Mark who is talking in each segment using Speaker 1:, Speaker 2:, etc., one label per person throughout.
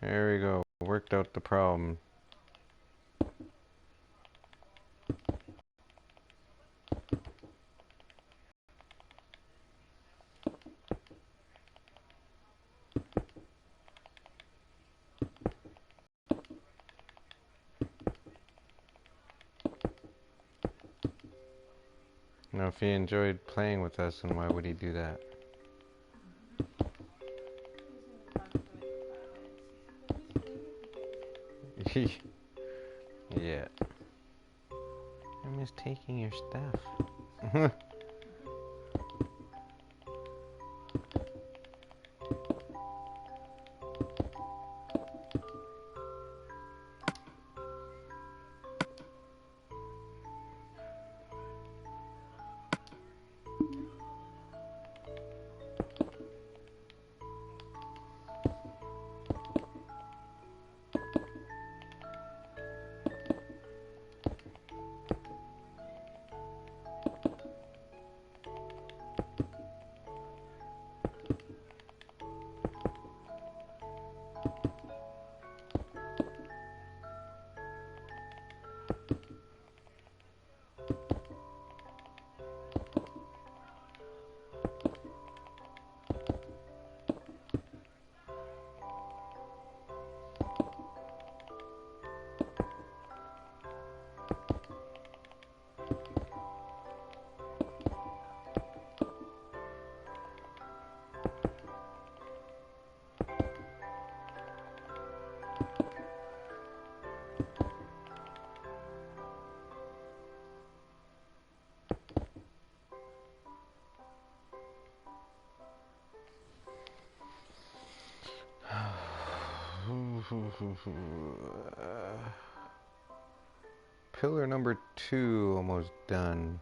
Speaker 1: There we go. Worked out the problem. Now, if he enjoyed playing with us, then why would he do that? Yeah. I'm just taking your stuff. Pillar number 2 almost done.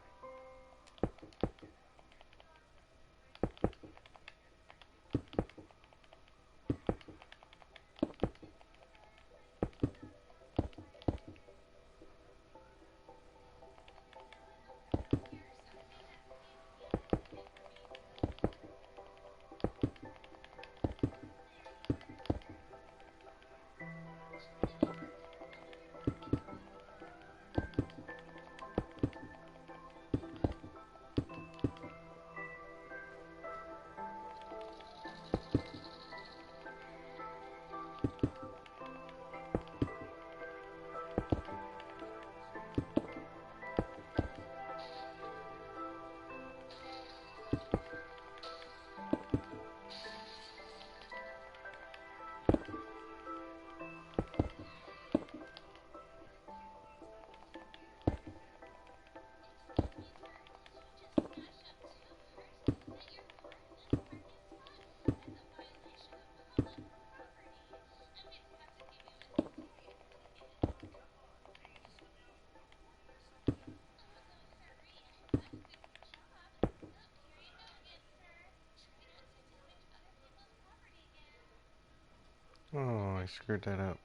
Speaker 1: Oh, I screwed that up.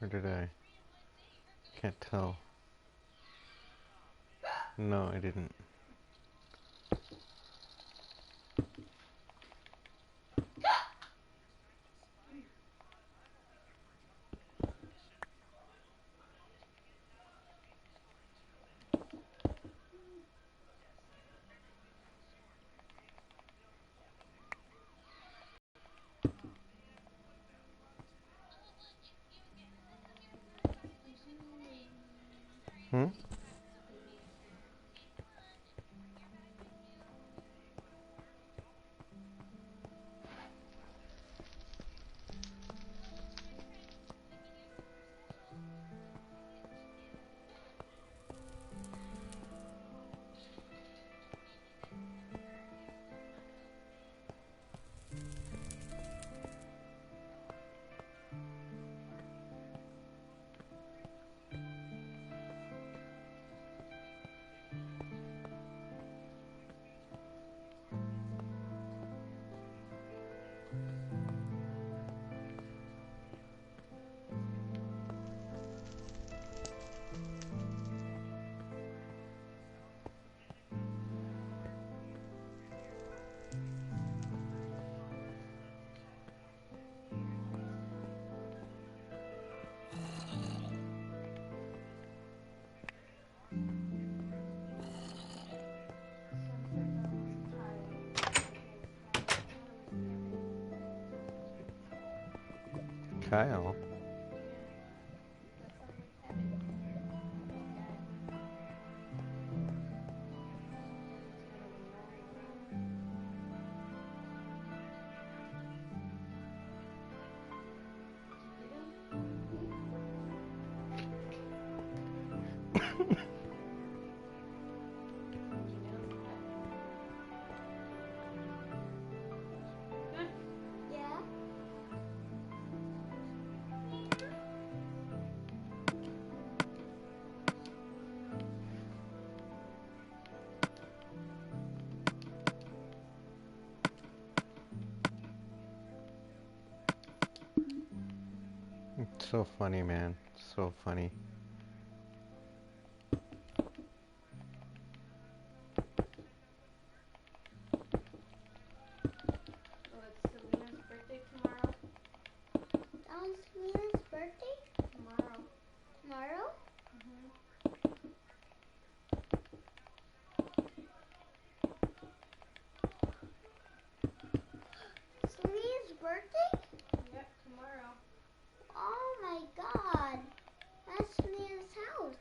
Speaker 1: Or did I? Can't tell. No, I didn't. Hmm? Kyle. It's so funny, man. So funny.
Speaker 2: Oh, it's Selena's birthday tomorrow.
Speaker 3: On Selena's birthday?
Speaker 2: Tomorrow.
Speaker 3: Tomorrow? Selena's birthday?
Speaker 2: Yep, tomorrow.
Speaker 3: Oh my god. That's Selena's house.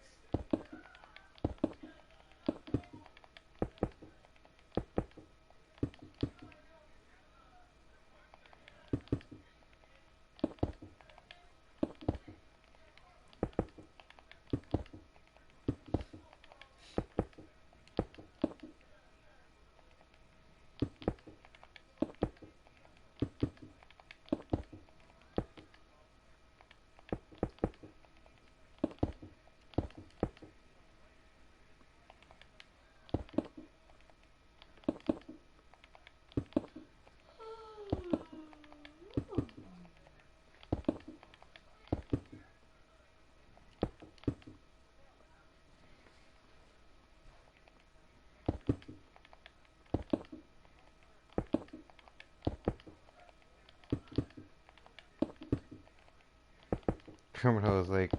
Speaker 1: Criminal was like,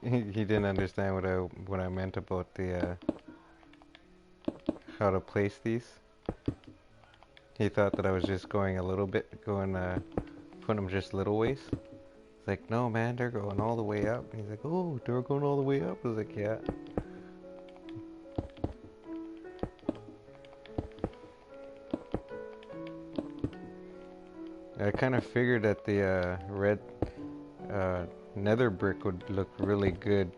Speaker 1: he didn't understand what I meant about the how to place these. He thought that I was just going a little bit, putting them just little ways. It's like, no, man, they're going all the way up. And he's like, oh, they're going all the way up. I was like, yeah. I kind of figured that the red nether brick would look really good.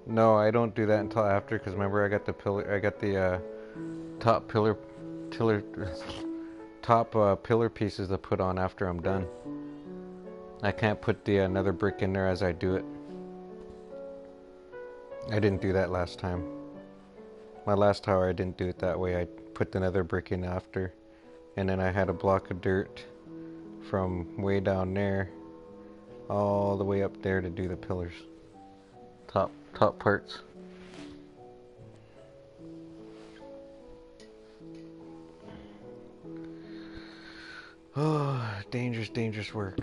Speaker 1: No, I don't do that until after, because remember I got the pillar, I got the top pillar pillar pieces to put on after I'm done. I can't put the nether brick in there as I do it. I didn't do that last time. My last tower I didn't do it that way. I put the nether brick in after, and then I had a block of dirt from way down there all the way up there to do the pillars. Top parts. Oh, dangerous work.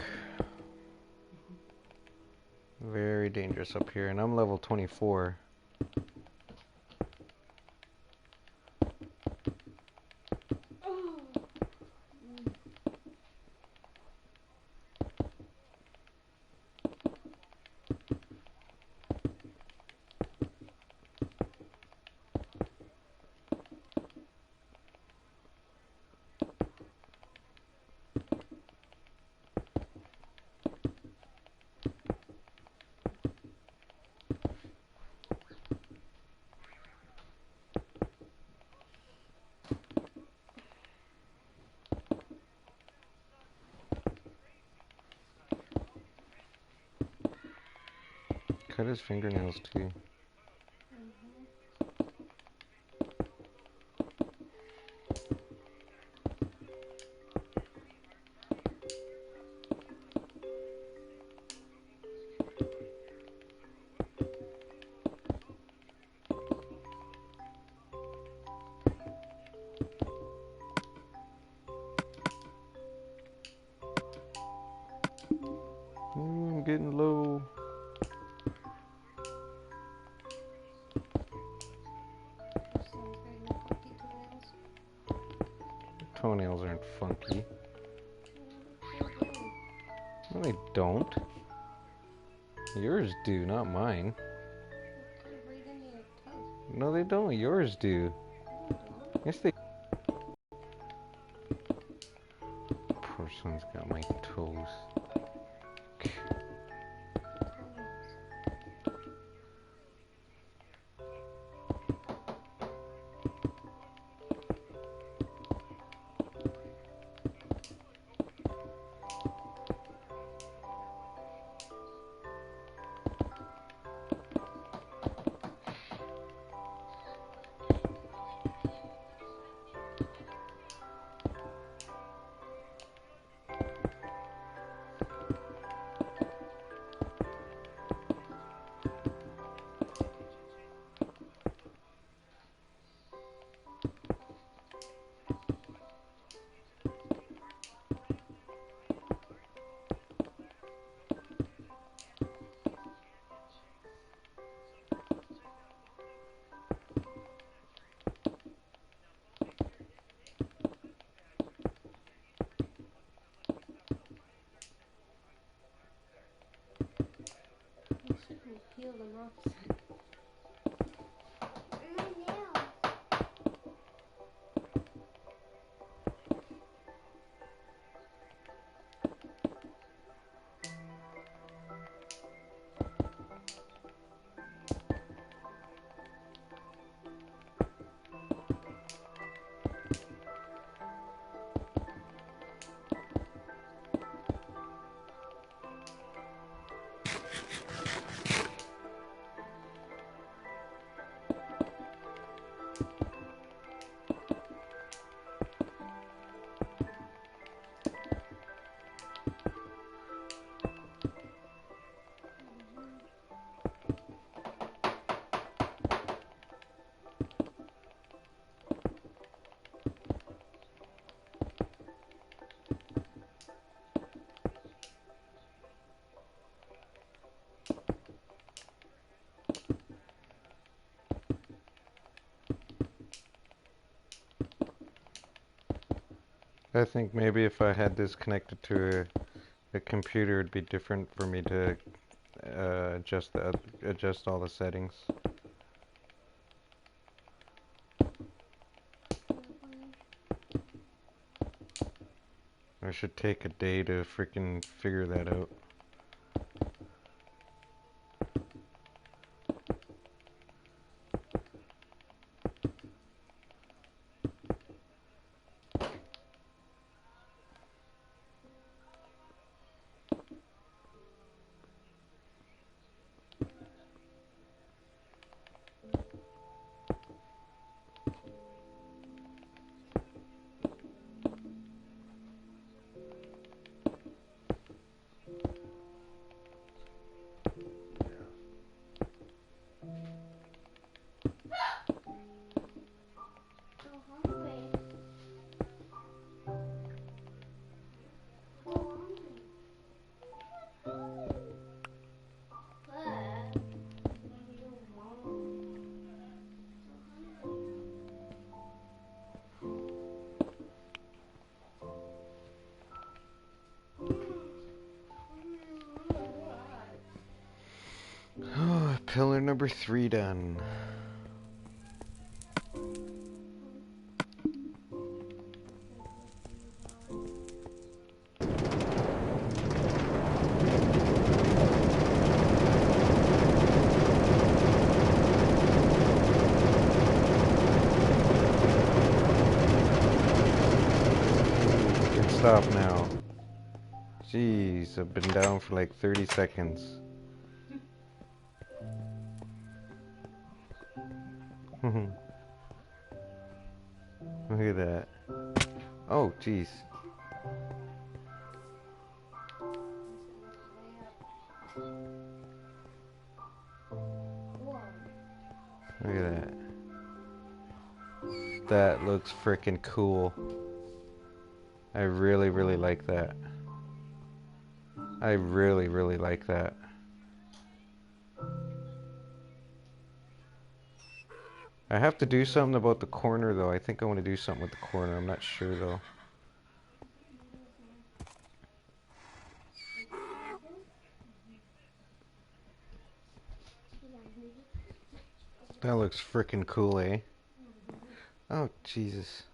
Speaker 1: Very dangerous up here, and I'm level 24. Cut his fingernails too. I'm getting low. toenails aren't funky. No, they don't. Yours do, not mine. No, they don't. Yours do. Yes, they. Poor son's got my toes.
Speaker 2: Peel them off.
Speaker 3: My nails.
Speaker 1: I think maybe if I had this connected to a computer, it'd be different for me to adjust all the settings. I should take a day to freaking figure that out.
Speaker 3: So hungry. So hungry. But you won't. So
Speaker 1: Oh, pillar number 3 done. Can stop now. Jeez, I've been down for like 30 seconds. Look at that. Oh, jeez. Look at that. That looks freaking cool. I really, really like that. I really, really like that. I have to do something about the corner though. I think I want to do something with the corner. I'm not sure though. That looks frickin' cool, eh? Oh, Jesus.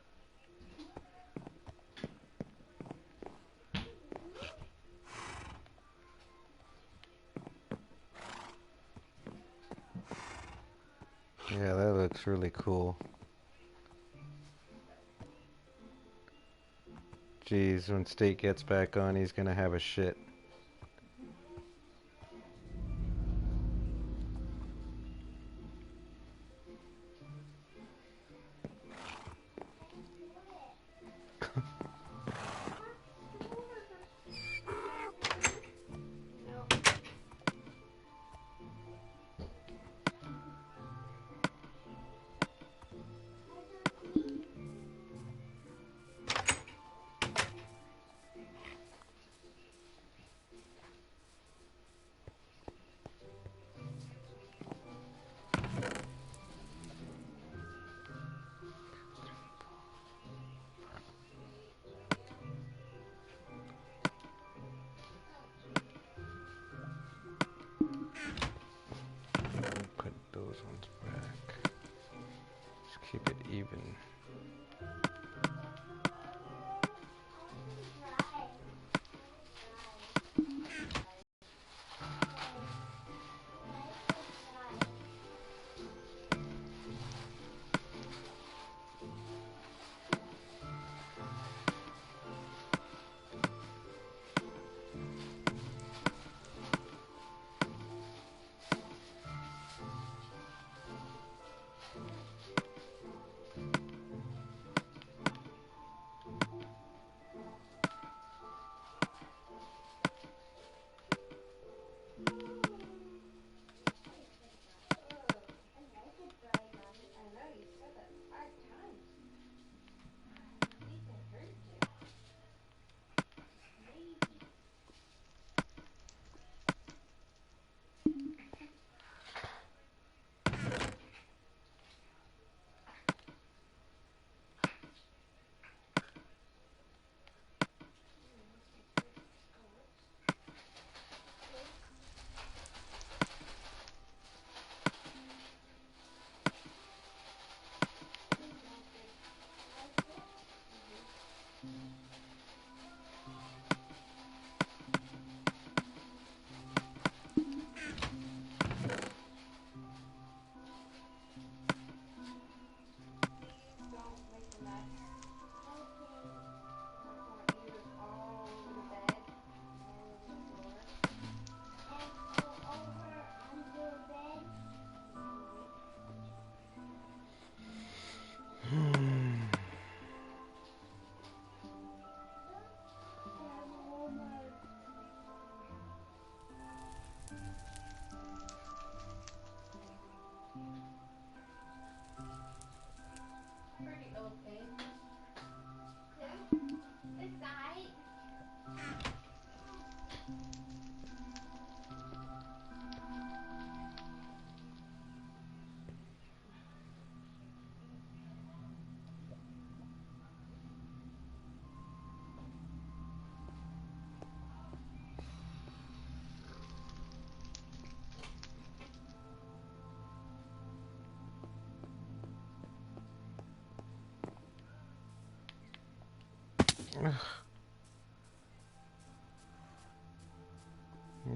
Speaker 1: Yeah, that looks really cool. Jeez, when State gets back on, he's gonna have a shit. Put those ones back. Just keep it even.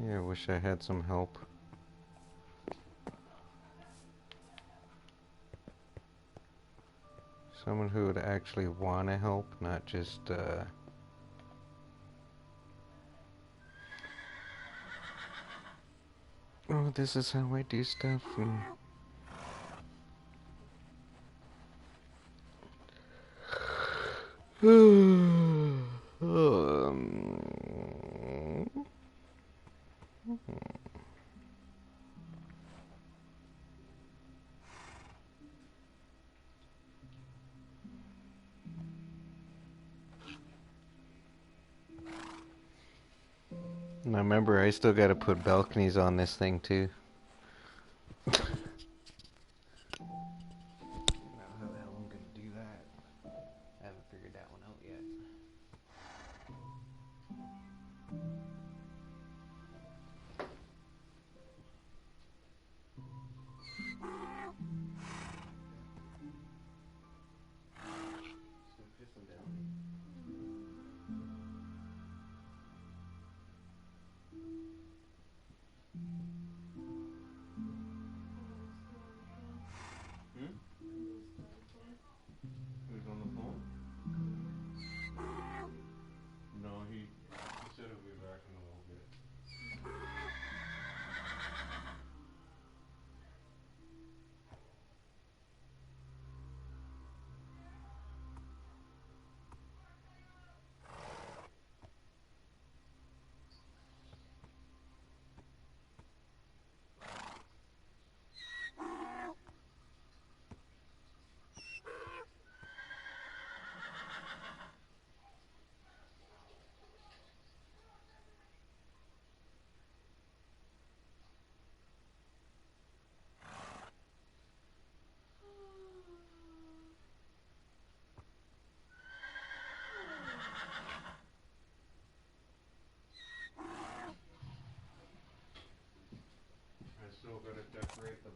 Speaker 1: Yeah, I wish I had some help. Someone who would actually want to help, not just, oh, this is how I do stuff. Now remember, I still gotta put balconies on this thing too.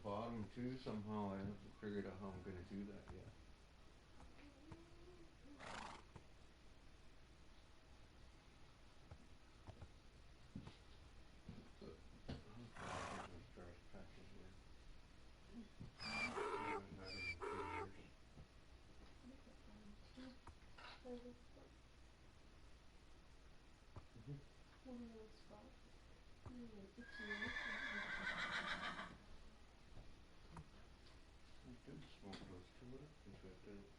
Speaker 1: bottom too somehow. I haven't figured out how I'm gonna do that yet. Those trash patches were. I haven't had them in 2 years. I did smoke those too. What happened to it?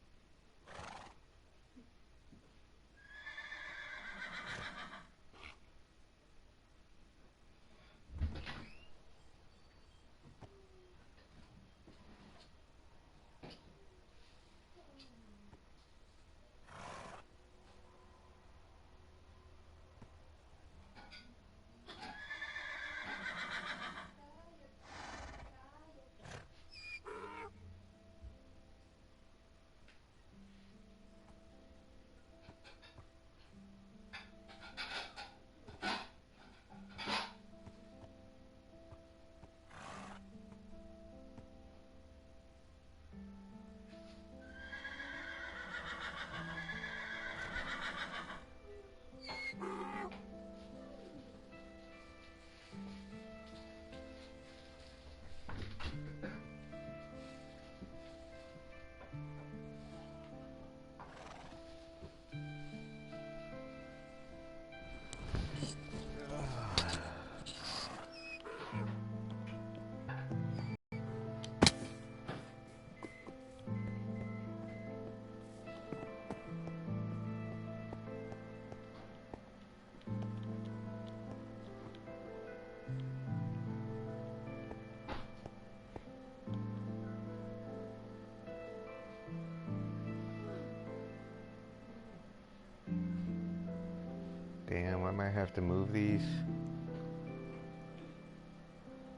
Speaker 1: Damn, I might have to move these.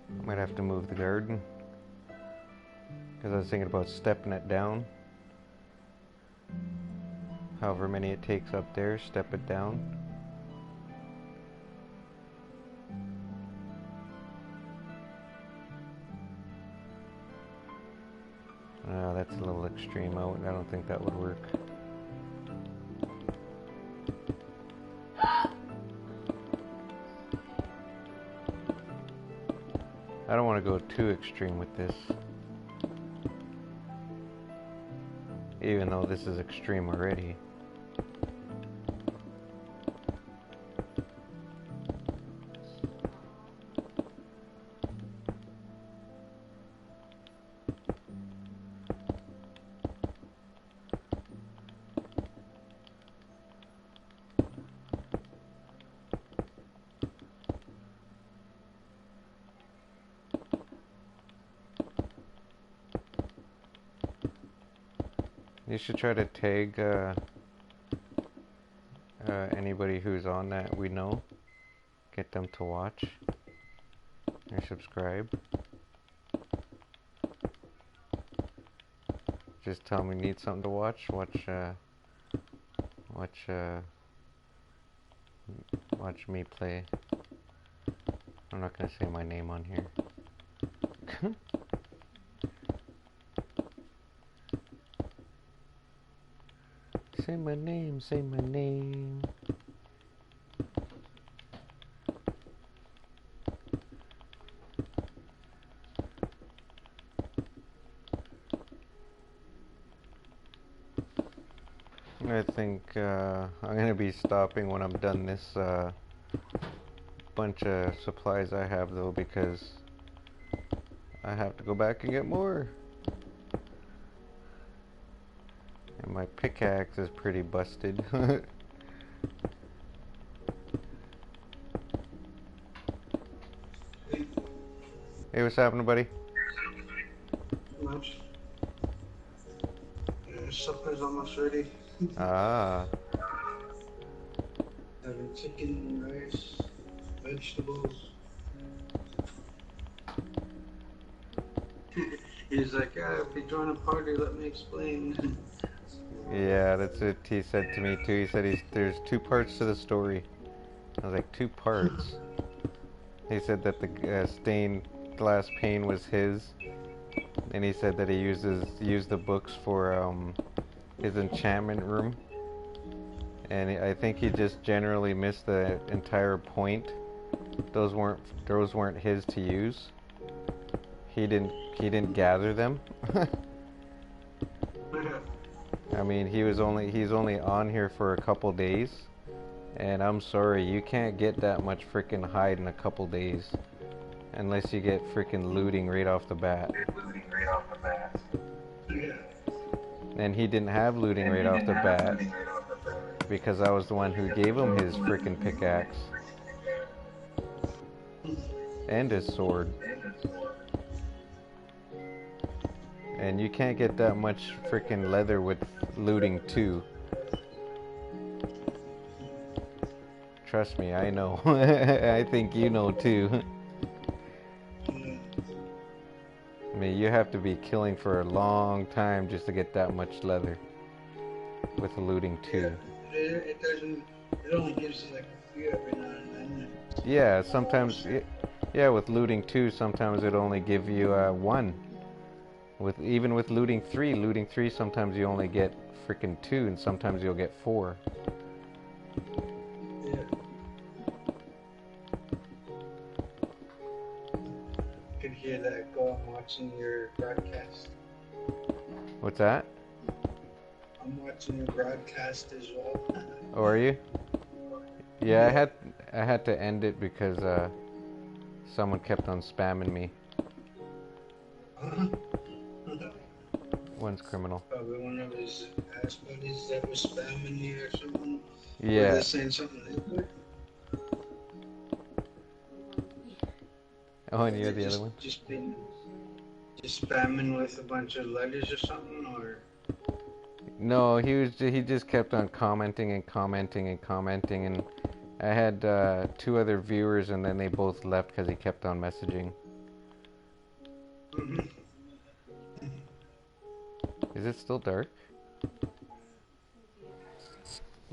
Speaker 1: I might have to move the garden. Because I was thinking about stepping it down. However many it takes up there, step it down. That's a little extreme out. I don't think that would work. I don't want to go too extreme with this. Even though this is extreme already. You should try to tag anybody who's on that we know. Get them to watch or subscribe. Just tell me need something to watch. Watch me play. I'm not gonna say my name on here. Say my name, say my name. I think I'm gonna be stopping when I'm done this bunch of supplies I have though, because I have to go back and get more. And my pickaxe is pretty busted. Hey, what's happening, buddy?
Speaker 4: Much. Supper's almost ready.
Speaker 1: Ah.
Speaker 4: Having chicken, rice, vegetables. He's like, yeah, if you join a party, let me explain.
Speaker 1: Yeah, that's what he said to me too. He said there's 2 parts to the story. I was like, 2 parts? He said that the stained glass pane was his, and he said that he used the books for his enchantment room, and I think he just generally missed the entire point. Those weren't his to use. He didn't gather them. I mean, he's only on here for a couple days, and I'm sorry, you can't get that much freaking hide in a couple days unless you get freaking looting right off the bat.
Speaker 4: Yeah.
Speaker 1: And he didn't have looting right off the bat because I was the one who gave him his freaking pickaxe and his sword. And you can't get that much freaking leather with looting too. Trust me, I know. I think you know too. I mean, you have to be killing for a long time just to get that much leather with looting too.
Speaker 4: Yeah, it doesn't. It only gives you like a few every now and then.
Speaker 1: Yeah, sometimes. Yeah, with looting 2, sometimes it only give you 1. Even with looting 3, sometimes you only get freaking 2, and sometimes you'll get 4.
Speaker 4: Yeah. You could hear that go. I'm watching your broadcast.
Speaker 1: What's that?
Speaker 4: I'm watching your broadcast as well.
Speaker 1: Oh, are you? Yeah, I had to end it because someone kept on spamming me. One's criminal.
Speaker 4: Probably one of his ass buddies that was spamming you or something. Or
Speaker 1: Yeah.
Speaker 4: they're saying something like
Speaker 1: Oh, and you're the other one?
Speaker 4: Just spamming with a bunch of letters or something, or?
Speaker 1: No, he just kept on commenting and commenting and commenting, and I had 2 other viewers, and then they both left because he kept on messaging.
Speaker 4: Mm-hmm.
Speaker 1: Is it still dark?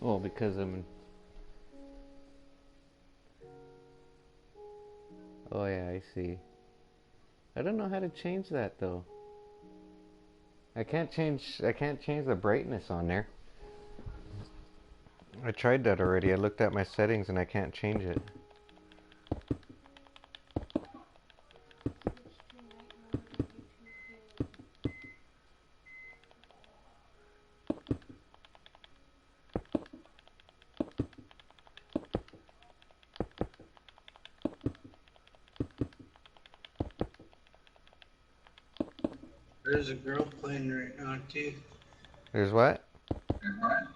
Speaker 1: Oh, because I'm... Oh yeah, I see. I don't know how to change that though. I can't change the brightness on there. I tried that already. I looked at my settings and I can't change it.
Speaker 4: There's a girl playing right now too.
Speaker 1: There's what?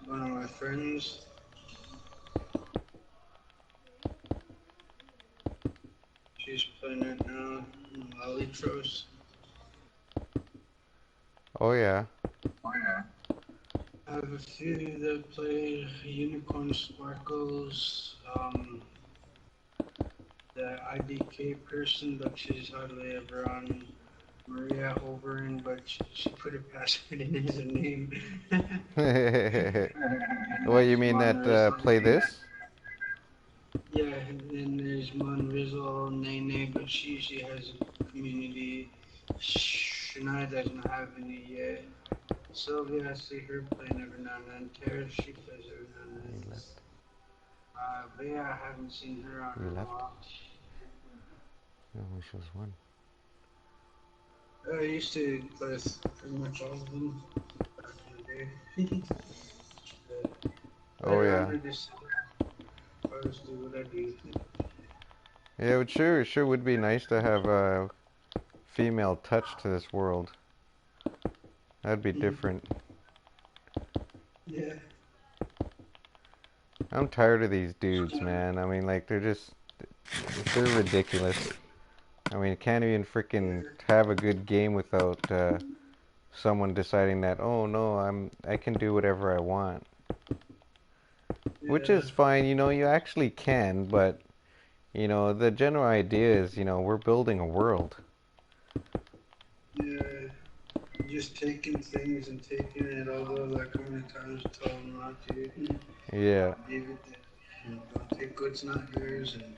Speaker 4: One of my friends. She's playing it now. Lollytros.
Speaker 1: Oh yeah.
Speaker 4: I have a few that play Unicorn Sparkles. The IDK person, but she's hardly ever on. Maria Overin, but she put a password in as a name.
Speaker 1: What, you mean that play this?
Speaker 4: Yeah, and then there's Mon Rizal, Nene, but she usually has a community. Shania doesn't have any yet. Sylvia, I see her playing every now and then. Tara, she plays every now and then. Bea, I haven't seen her on
Speaker 1: You
Speaker 4: a
Speaker 1: left?
Speaker 4: while.
Speaker 1: It only shows 1.
Speaker 4: I used to play with pretty much all of them back in the day.
Speaker 1: Oh yeah.
Speaker 4: I just do what I do.
Speaker 1: Yeah, it sure would be nice to have a female touch to this world. That'd be different.
Speaker 4: Yeah.
Speaker 1: I'm tired of these dudes, man. I mean, like, they're ridiculous. I mean, can't even freaking have a good game without someone deciding that, oh no, I can do whatever I want.
Speaker 4: Yeah.
Speaker 1: Which is fine, you actually can, but the general idea is, we're building a world.
Speaker 4: Yeah. Just taking things and taking it, although like how many times I tell them not to.
Speaker 1: Yeah.
Speaker 4: Leave it there. Don't take what's not yours, and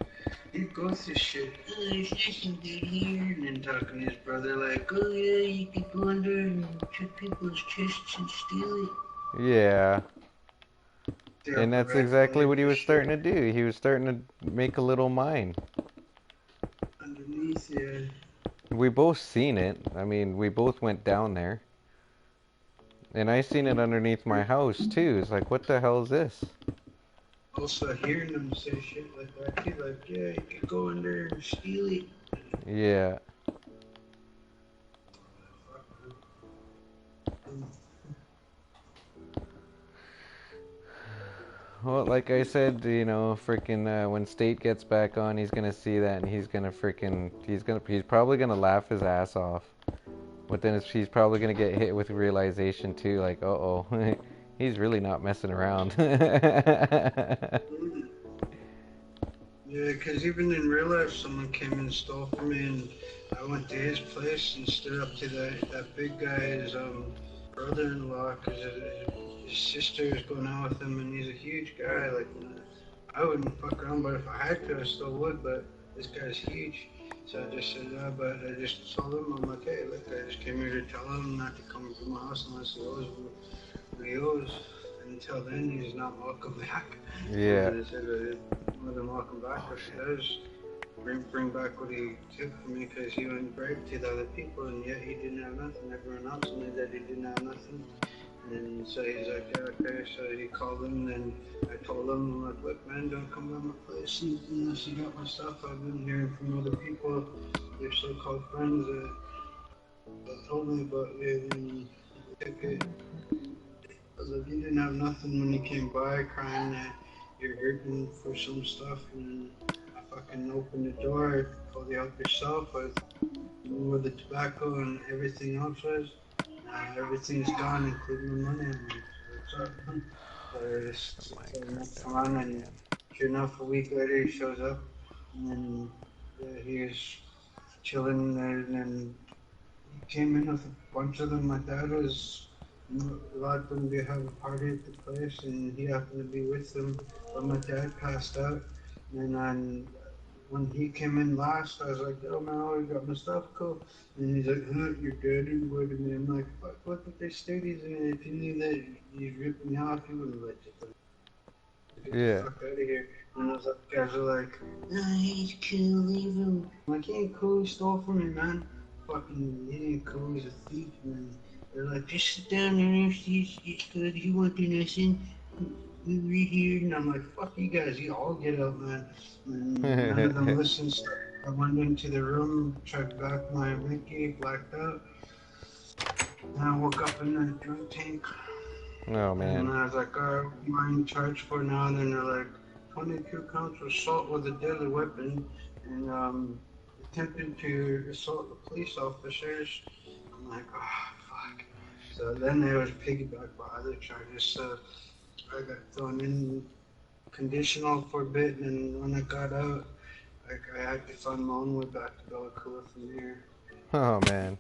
Speaker 4: He goes to shit. Oh, there's nothing good here. And then talking to his brother like, oh yeah, you could go under and check people's chests and steal it.
Speaker 1: Yeah.
Speaker 4: Yeah,
Speaker 1: And that's exactly
Speaker 4: rightfully
Speaker 1: what he
Speaker 4: for
Speaker 1: was
Speaker 4: sure.
Speaker 1: starting to do. He was starting to make a little mine.
Speaker 4: Underneath, yeah.
Speaker 1: We both seen it. I mean, we both went down there. And I seen it underneath my house too. It's like, what the hell is this?
Speaker 4: Also hearing them say shit like that too, like, yeah, you could go in there and steal it.
Speaker 1: Yeah. Well, like I said, freaking when State gets back on, he's gonna see that and he's probably gonna laugh his ass off. But then he's probably gonna get hit with realization too, like, uh-oh, he's really not messing around.
Speaker 4: Mm. Yeah, because even in real life, someone came and stole from me, and I went to his place and stood up to that big guy's brother-in-law, because his sister is going out with him, and he's a huge guy. Like, I wouldn't fuck around, but if I had to, I still would. But this guy's huge, so I just said, yeah. But I just told him, I'm like, hey, look, I just came here to tell him not to come to my house unless he owes what he owes. Until then, he's not welcome back.
Speaker 1: Yeah.
Speaker 4: And I said, more than welcome back if he does. Bring back what he took from me because he went brave to the other people and yet he didn't have nothing. Everyone else knew that he didn't have nothing. And so he's like, yeah, okay. So he called him and I told him, I'm like, look, man, don't come by my place unless you got my stuff. I've been hearing from other people, your so-called friends that told me about it and took it. Because if you didn't have nothing when you came by crying that you're hurting for some stuff and I fucking opened the door, pulled you out yourself with where the tobacco and everything else was. Everything's gone, including the money. I'm like, what's up? So
Speaker 1: Oh my
Speaker 4: come
Speaker 1: god,
Speaker 4: on,
Speaker 1: that
Speaker 4: and
Speaker 1: man.
Speaker 4: sure enough, a week later he shows up, and then he was chilling there, and then he came in with a bunch of them. My dad was a lot of them. They have a party at the place, and he happened to be with them. But my dad passed out, and then when he came in last, I was like, "Oh man, oh, you got my stuff, cool." And he's like, "Huh, your dad invited me." I'm like, "Fuck, look at their studies, and if you knew that you'd rip me off, you wouldn't let you get the
Speaker 1: Yeah.
Speaker 4: fuck out of here." And those other guys are like, "Nah, he's cool, leave him." I'm like, he ain't cool, he stole from me, man. Fucking, he ain't cool, he's a thief, man. They're like, just sit down there, it's good, he won't do nothing. We read here, and I'm like, fuck you guys, you all get out, man. And none of them listened. So I went into the room, checked back my Mickey, blacked out, and I woke up in the drunk tank.
Speaker 1: Oh
Speaker 4: And
Speaker 1: man.
Speaker 4: I was like, what am I in charge for now? And then they're like, 22 counts of assault with a deadly weapon and attempting to assault the police officers. I'm like, oh, fuck. So then there was piggyback by other charges. So I got thrown in conditional for a bit, and when I got out, like I had to find my own way back to Bella Coola from here.
Speaker 1: Oh man.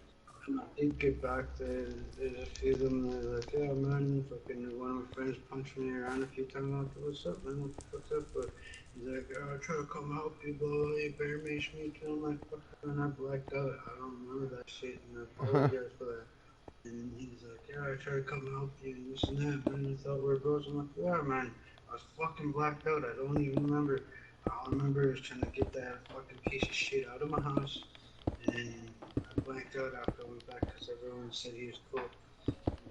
Speaker 4: And I did get back there. There's a few of them that are like, yeah, man, fucking one of my friends punched me around a few times. I'm like, what's up, man? What the fuck's up? But he's like, oh, I try to come help you, bro. You bear maced me too. I'm like, fuck, man, I blacked out. I don't remember that shit, and I apologize for that. And he's like, yeah, I try to come help you and this and that, man. I thought we were bros. I'm like, yeah, man. I was fucking blacked out. I don't even remember. All I remember is trying to get that fucking piece of shit out of my house. And then I blanked out after I went back because everyone said he was cool.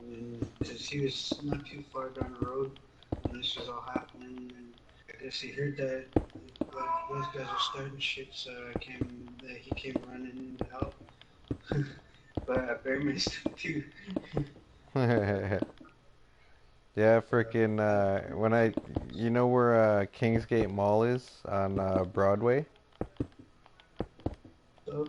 Speaker 4: And because he was not too far down the road when this was all happening. And I guess he heard that those guys were starting shit, so he came running in to help. But I bear missed him too.
Speaker 1: Yeah, freaking when you know where Kingsgate Mall is on Broadway?
Speaker 4: So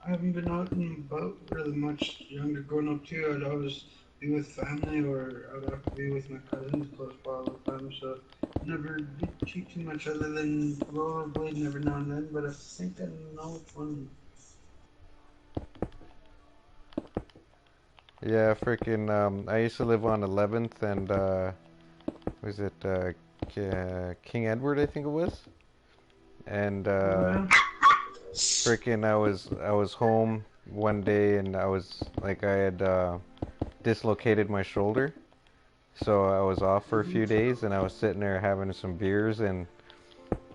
Speaker 4: I haven't been out and about really much younger growing up too. I'd always be with family or I'd have to be with my cousins close by all the time. So never did cheat too much other than rollerblading every now and then. But I think I know which one.
Speaker 1: Yeah, freaking I used to live on 11th and was it King Edward I think it was? And
Speaker 4: Yeah.
Speaker 1: freaking I was home one day and I was like I had dislocated my shoulder. So I was off for a few days and I was sitting there having some beers and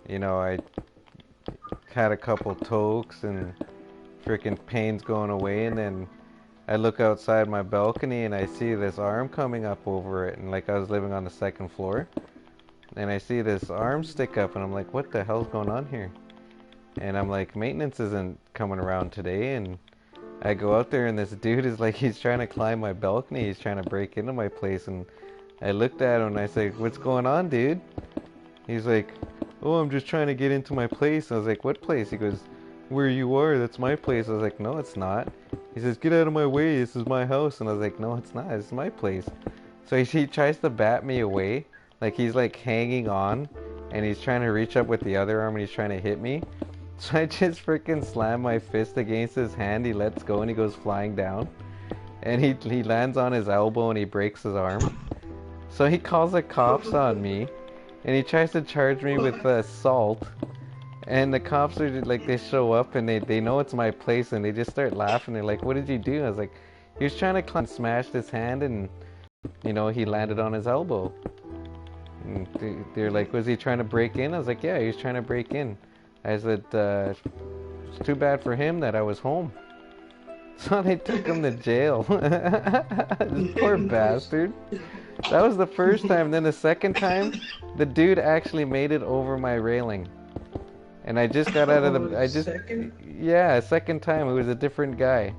Speaker 1: I had a couple tokes and freaking pains going away and then I look outside my balcony and I see this arm coming up over it and like I was living on the second floor and I see this arm stick up and I'm like, what the hell's going on here? And I'm like, maintenance isn't coming around today. And I go out there and this dude is like, he's trying to climb my balcony. He's trying to break into my place. And I looked at him and I said, what's going on, dude? He's like, oh, I'm just trying to get into my place. I was like, what place? He goes, where you are, that's my place. I was like, no, it's not. He says, get out of my way. This is my house. And I was like, no, it's not. This is my place. So he tries to bat me away. Like he's like hanging on and he's trying to reach up with the other arm and he's trying to hit me. So I just freaking slam my fist against his hand. He lets go and he goes flying down. And he lands on his elbow and he breaks his arm. So he calls the cops on me. And he tries to charge me with assault. And the cops are like, they show up and they know it's my place and they just start laughing. They're like, what did you do? I was like, he was trying to climb, smashed his hand and, he landed on his elbow. And they're like, was he trying to break in? I was like, yeah, he was trying to break in. I said, it's too bad for him that I was home. So they took him to jail. This poor bastard. That was the first time. Then the second time, the dude actually made it over my railing. And I just got out of the... Yeah, second time. It was a different guy.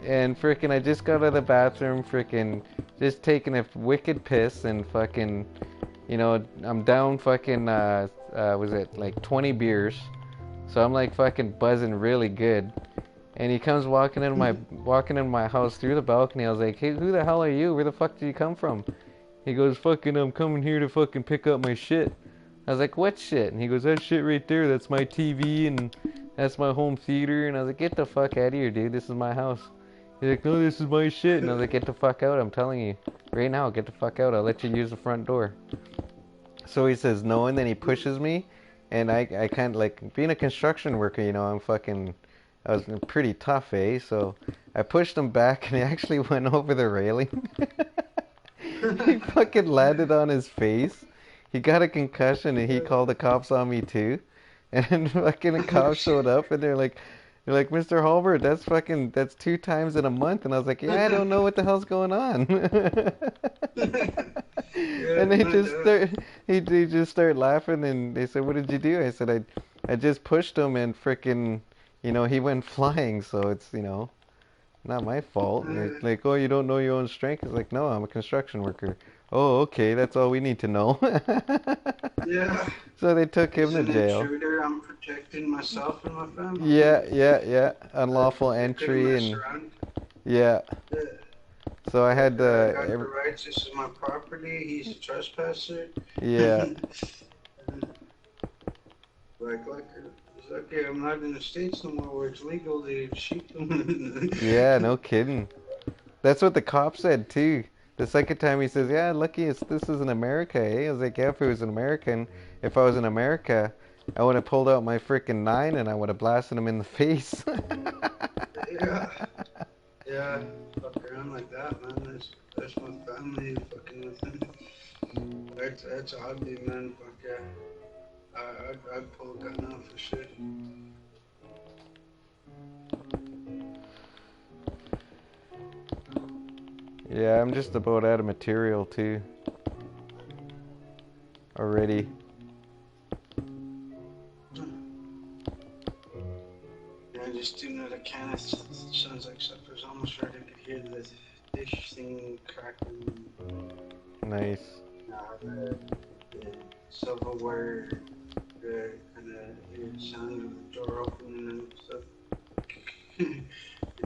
Speaker 1: And freaking, I just got out of the bathroom, freaking, just taking a wicked piss and fucking... I'm down fucking, was it like 20 beers? So I'm like fucking buzzing really good. And he comes walking in my house through the balcony. I was like, hey, who the hell are you? Where the fuck did you come from? He goes, fucking, I'm coming here to fucking pick up my shit. I was like, what shit? And he goes, that shit right there, that's my TV and that's my home theater. And I was like, get the fuck out of here, dude. This is my house. He's like, no, this is my shit. And I was like, get the fuck out. I'm telling you. Right now, get the fuck out. I'll let you use the front door. So he says no, and then he pushes me. And I kind of like, being a construction worker, I was pretty tough, eh? So I pushed him back and he actually went over the railing. He fucking landed on his face. He got a concussion and he called the cops on me too. And fucking the cops showed up and they're like, Mr. Halbert, that's 2 times in a month. And I was like, yeah, I don't know what the hell's going on. And he just started laughing and they said, what did you do? I said, I just pushed him and freaking, he went flying. So it's, not my fault. And it's like, oh, you don't know your own strength? It's like, no, I'm a construction worker. Oh, okay, that's all we need to know.
Speaker 4: Yeah.
Speaker 1: So they took him to
Speaker 4: As an
Speaker 1: jail.
Speaker 4: intruder, I'm protecting myself and my family.
Speaker 1: Yeah. Unlawful entry and yeah.
Speaker 4: Yeah.
Speaker 1: So I had
Speaker 4: I got the rights. This is my property. He's a trespasser.
Speaker 1: Yeah.
Speaker 4: It's okay. I'm not in the States no more where it's legal to shoot them.
Speaker 1: Yeah, no kidding. That's what the cop said too. The second time he says, yeah, lucky this is in America, eh? I was like, yeah, if it was an American, if I was in America, I would have pulled out my freaking 9 and I would have blasted him in the face.
Speaker 4: Yeah. Yeah. Fuck around like that, man. That's my family. Fucking. That's ugly, man. Fuck yeah. I'd pull a gun out for sure.
Speaker 1: Yeah, I'm just about out of material too. Already.
Speaker 4: Yeah, I just do another can. It sounds like supper's almost ready. I could hear the dish thing crackling.
Speaker 1: Nice.
Speaker 4: The silverware, the kind of sound of the door opening and stuff. You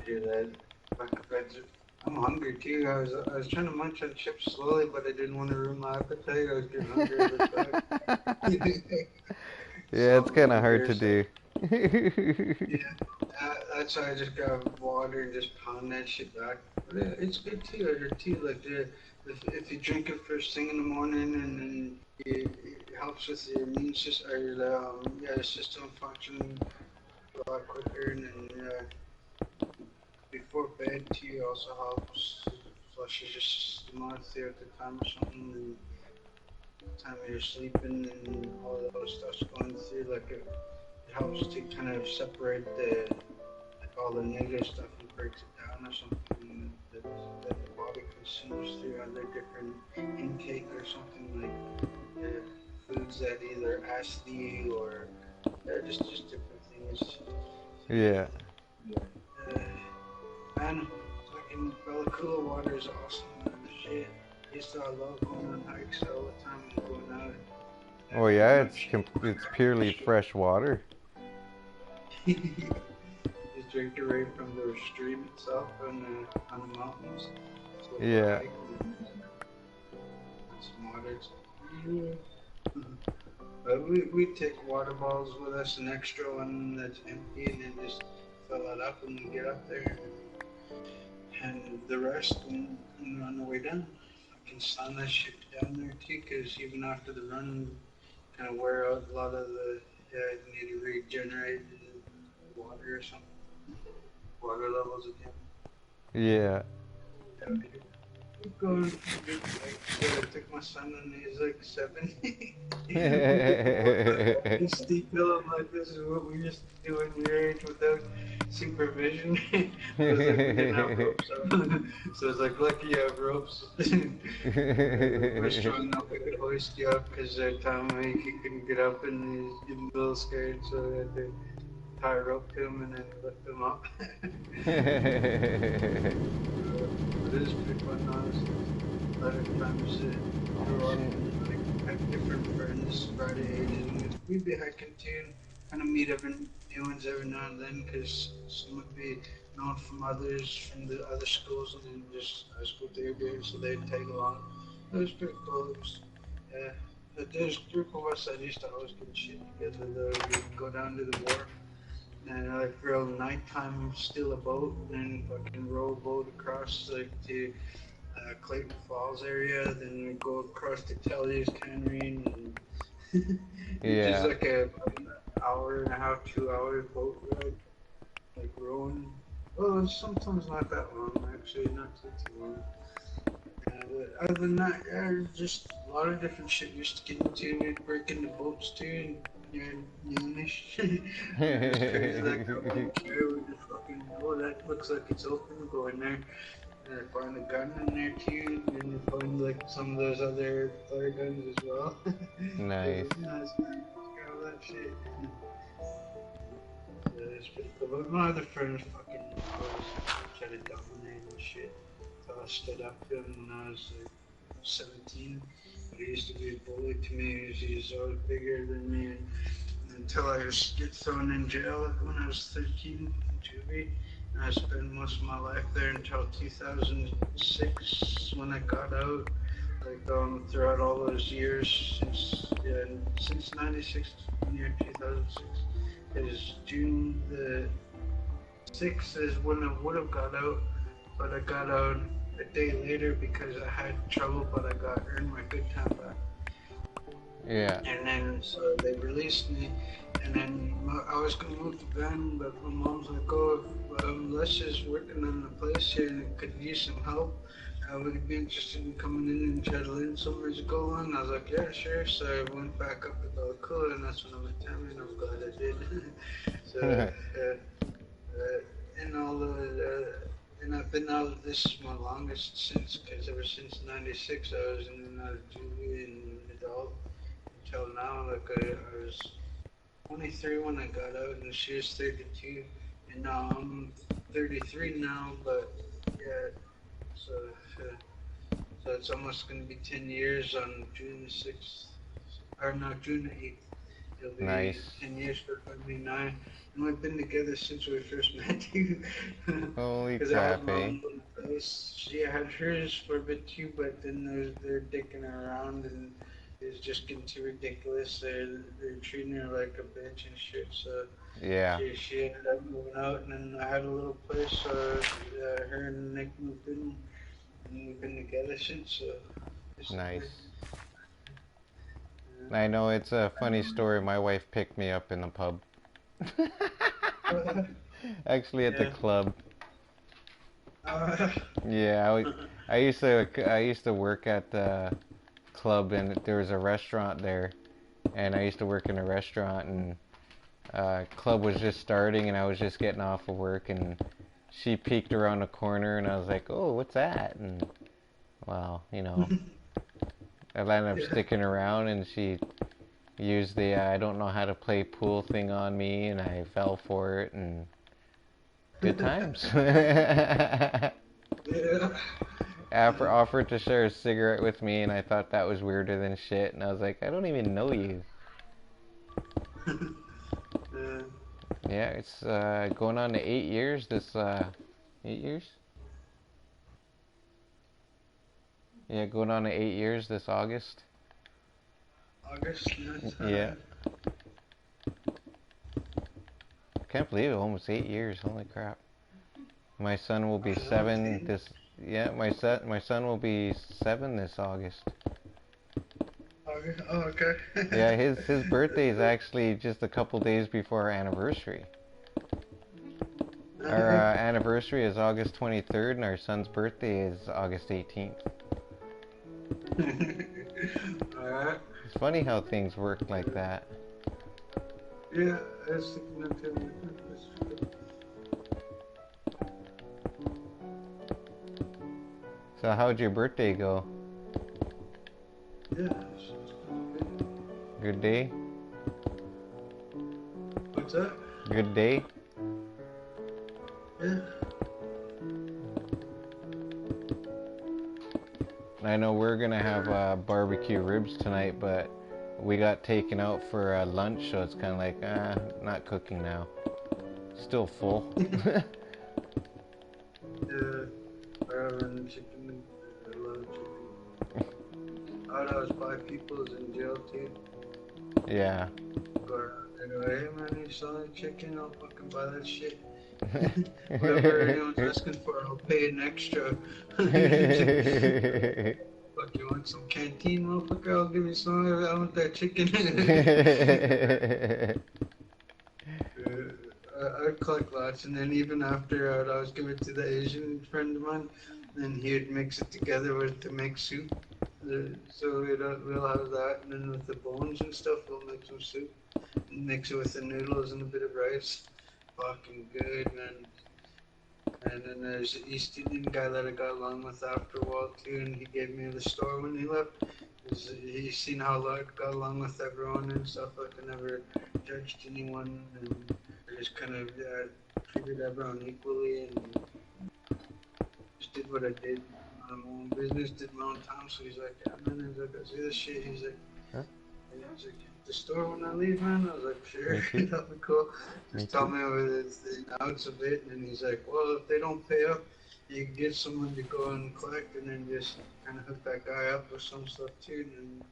Speaker 4: hear that? Back up edge. I'm hungry too. I was trying to munch on chips slowly, but I didn't want to ruin my appetite. I was getting hungry every time.
Speaker 1: Yeah, it's kind of hard to do.
Speaker 4: Yeah, that's why I just got water and just pound that shit back But it's good too. I heard too, like if you drink it first thing in the morning, and then it helps with your immune system, or your system functioning a lot quicker, and then before bed too also helps. Flushes your system out throughout the time or something, and time you're sleeping and all those stuff's going through. Like it helps to kind of separate like all the negative stuff and breaks it down or something that the body consumes through other different intake or something like foods that either acid you or just different things.
Speaker 1: Yeah.
Speaker 4: Man, fucking Bella water is awesome, man. Shit. Used to I love going on hikes all the time and going out.
Speaker 1: Oh yeah, it's purely fresh water.
Speaker 4: Just drink it right from the stream itself on the mountains. So
Speaker 1: Yeah.
Speaker 4: some water. Yeah. But we take water bottles with us, an extra one that's empty, and then just fill it up when we get up there, and the rest when on the way down. I can sun that shit down there too, because even after the run, kind of wear out a lot of the need to regenerate the water or something, water levels again.
Speaker 1: Yeah.
Speaker 4: Yeah, keep going. Like, I took my son and he's like 7. We get to walk up this steep hill. I'm like, this is what we used to do when we were age without supervision. I was like, we didn't have ropes. So it's like, lucky you have ropes. We're strong enough we could hoist you up because at time he couldn't get up and he's getting a little scared. So we had to tie a rope to him and then lift him up. It is pretty fun, honestly. A lot of times grow up and like have different friends, variety ages, and we'd be hiking too, and kind of meet new ones every now and then, because some would be known from others from the other schools, and then just I was what they were doing, so they'd tag along. It was pretty cool. Yeah. But there's a group of us that used to always get shit together. Though we'd go down to the wharf and like real nighttime, steal a boat, and fucking row a boat across like to Clayton Falls area, then we go across to Telly's Canyon, and it's just
Speaker 1: Yeah.
Speaker 4: like a hour and a half, 2 hour boat ride, like rowing. Well, it's sometimes not that long, actually, not too long. But other than that, yeah, just a lot of different shit we used to get into. We'd break into boats too, and youngish. It's crazy, like how we would just fucking, oh, that looks like it's open, go in there. And I find a gun in there too, and you find like some of those other flare guns as well.
Speaker 1: Nice.
Speaker 4: Nice, man. All that shit. So it's pretty cool. But my other friends fucking always try to dominate and shit. So I stood up to him when I was like 17. But he used to be a bully to me. He was always bigger than me. And until I was get thrown in jail when I was 13 in juvie. And I spent most of my life there until 2006 when I got out. Like throughout all those years since '96 year 2006 is June the 6th is when I would have got out, but I got out a day later because I had trouble, but I got earned my good time back.
Speaker 1: Yeah.
Speaker 4: And then so they released me, and then I was gonna move to Bend, but my mom's like, "Oh, Les is working on the place here and could use some help. Would you be interested in coming in and try to learn somewhere to go on?" I was like, "Yeah, sure." So I went back up to Bellacoola, and that's when I met Tammy, and I'm glad I did. So and all the and I've been out of this my longest since, because ever since '96 I was in and out of juvie and adult until now. Like I was 23 when I got out, and she was 32, and now I'm 33 now. But yeah, so so it's almost gonna be 10 years on June the 6th, or no, June the 8th. It'll be
Speaker 1: Nice.
Speaker 4: 10 years for 29. And we've been together since we first met too.
Speaker 1: Holy
Speaker 4: Because I had
Speaker 1: crap,
Speaker 4: my
Speaker 1: eh?
Speaker 4: own little place. She had hers for a bit too, but then they're dicking her around and it's just getting too ridiculous. They're treating her like a bitch and shit. So
Speaker 1: Yeah.
Speaker 4: She ended up moving out, and then I had a little place. Her and Nick moved in, and we've been together since. So basically,
Speaker 1: Nice. I know it's a funny story. My wife picked me up in the pub. Actually, at the
Speaker 4: yeah.
Speaker 1: club.
Speaker 4: Uh,
Speaker 1: Yeah, I used to work at the club, and there was a restaurant there, and I used to work in a restaurant, and club was just starting, and I was just getting off of work, and she peeked around the corner, and I was like, "Oh, what's that?" And well, I ended up
Speaker 4: yeah.
Speaker 1: sticking around, and she used the I don't know how to play pool thing on me, and I fell for it, and good times.
Speaker 4: Yeah.
Speaker 1: Offered to share a cigarette with me, and I thought that was weirder than shit, and I was like, I don't even know you.
Speaker 4: Yeah.
Speaker 1: Yeah, it's going on to 8 years this 8 years? Yeah, going on to 8 years this August.
Speaker 4: August, yeah.
Speaker 1: Yeah. Can't believe it, almost 8 years. Holy crap. My son will be
Speaker 4: I know,
Speaker 1: 7
Speaker 4: 10.
Speaker 1: this yeah, my son will be 7 this August.
Speaker 4: August. Oh, okay.
Speaker 1: Yeah, his birthday is actually just a couple days before our anniversary. Our anniversary is August 23rd, and our son's birthday is August 18th.
Speaker 4: Alright.
Speaker 1: It's funny how things work like that.
Speaker 4: Yeah, I was thinking of him.
Speaker 1: So how'd your birthday go?
Speaker 4: Yeah, it's good.
Speaker 1: Good day?
Speaker 4: What's that?
Speaker 1: Good day?
Speaker 4: Yeah.
Speaker 1: I know we're gonna have barbecue ribs tonight, but we got taken out for lunch, so it's kind of like, not cooking now. Still full.
Speaker 4: Yeah. Having chicken. I love chicken. Oh, that was 5 people is in jail too.
Speaker 1: Yeah.
Speaker 4: But anyway, hey man, you selling chicken? I'll fucking buy that shit. Whatever anyone's asking for, I'll pay an extra. Fuck, you want some canteen, motherfucker? I'll give you some. I want that chicken. I'd collect lots, and then even after I was giving it to the Asian friend of mine, then he'd mix it together with to make soup. So we'll have that, and then with the bones and stuff, we'll make some soup. And mix it with the noodles and a bit of rice. Fucking good, man. And then there's the East Indian guy that I got along with after a while too, and he gave me the store when he left. He's seen how I got along with everyone and stuff. Like I never judged anyone, and I just kind of treated everyone equally, and just did what I did. My own business, did my own time. So he's like, yeah, man. He's like, I see this shit. He's like,
Speaker 1: Huh?
Speaker 4: the store when I leave, man. I was like, sure,
Speaker 1: Me too.
Speaker 4: that'll be cool.
Speaker 1: Me
Speaker 4: Just tell
Speaker 1: too.
Speaker 4: me what it's the outs of it. And he's like, well, if they don't pay up, you can get someone to go and collect, and then just kind of hook that guy up with some stuff too. And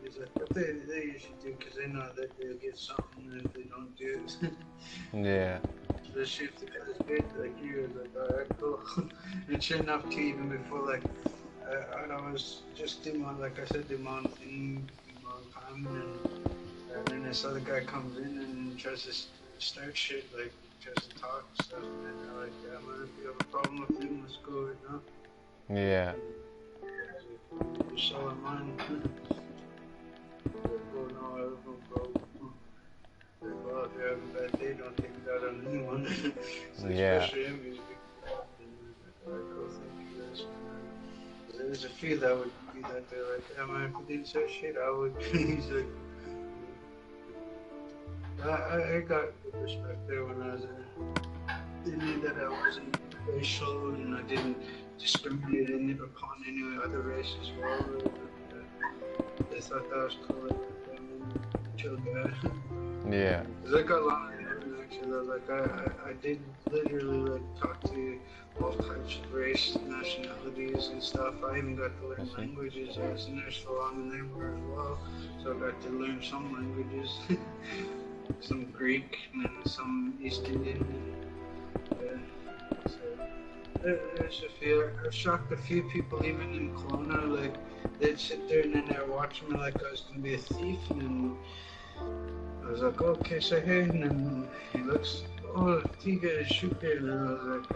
Speaker 4: he's like, what they usually do, because they know that they'll get something if they don't do it.
Speaker 1: Yeah.
Speaker 4: Especially if the guy's good, like you, was like, alright, cool. And sure enough, too, even before, like, I was just doing my, like I said, doing my own thing, doing my own time, and then this other guy comes in and tries to start shit, like, tries to talk and stuff, and then they're like, yeah, man, if you have a problem with him, let's go right now.
Speaker 1: Yeah.
Speaker 4: You're selling mine. Like, oh, no, I have no problem. Like, well, if you're having a bad day, don't take it out on anyone. So
Speaker 1: Yeah.
Speaker 4: especially him, he's a big guy. And like, oh, thank you guys. There's a few that would be that they're like, yeah, man, if we didn't say shit, I would. He's like, I got good respect there when I was there. They knew that I wasn't racial and I didn't discriminate upon any other race as well. They thought that was cool. Like, yeah, man, chill guy.
Speaker 1: Yeah.
Speaker 4: Cause I got along with everyone actually. Like I did literally like talk to all types of race, nationality, movies and stuff. I even got to learn languages. I was in there so long and they were as well. So I got to learn some languages, some Greek and some East Indian. There's a few. I've shocked a few people even in Kelowna. Like they'd sit there and then they'd watch me like I was gonna be a thief, and then I was like, okay, say hey, and then he looks, oh, Tiga, Shuka, and I was like,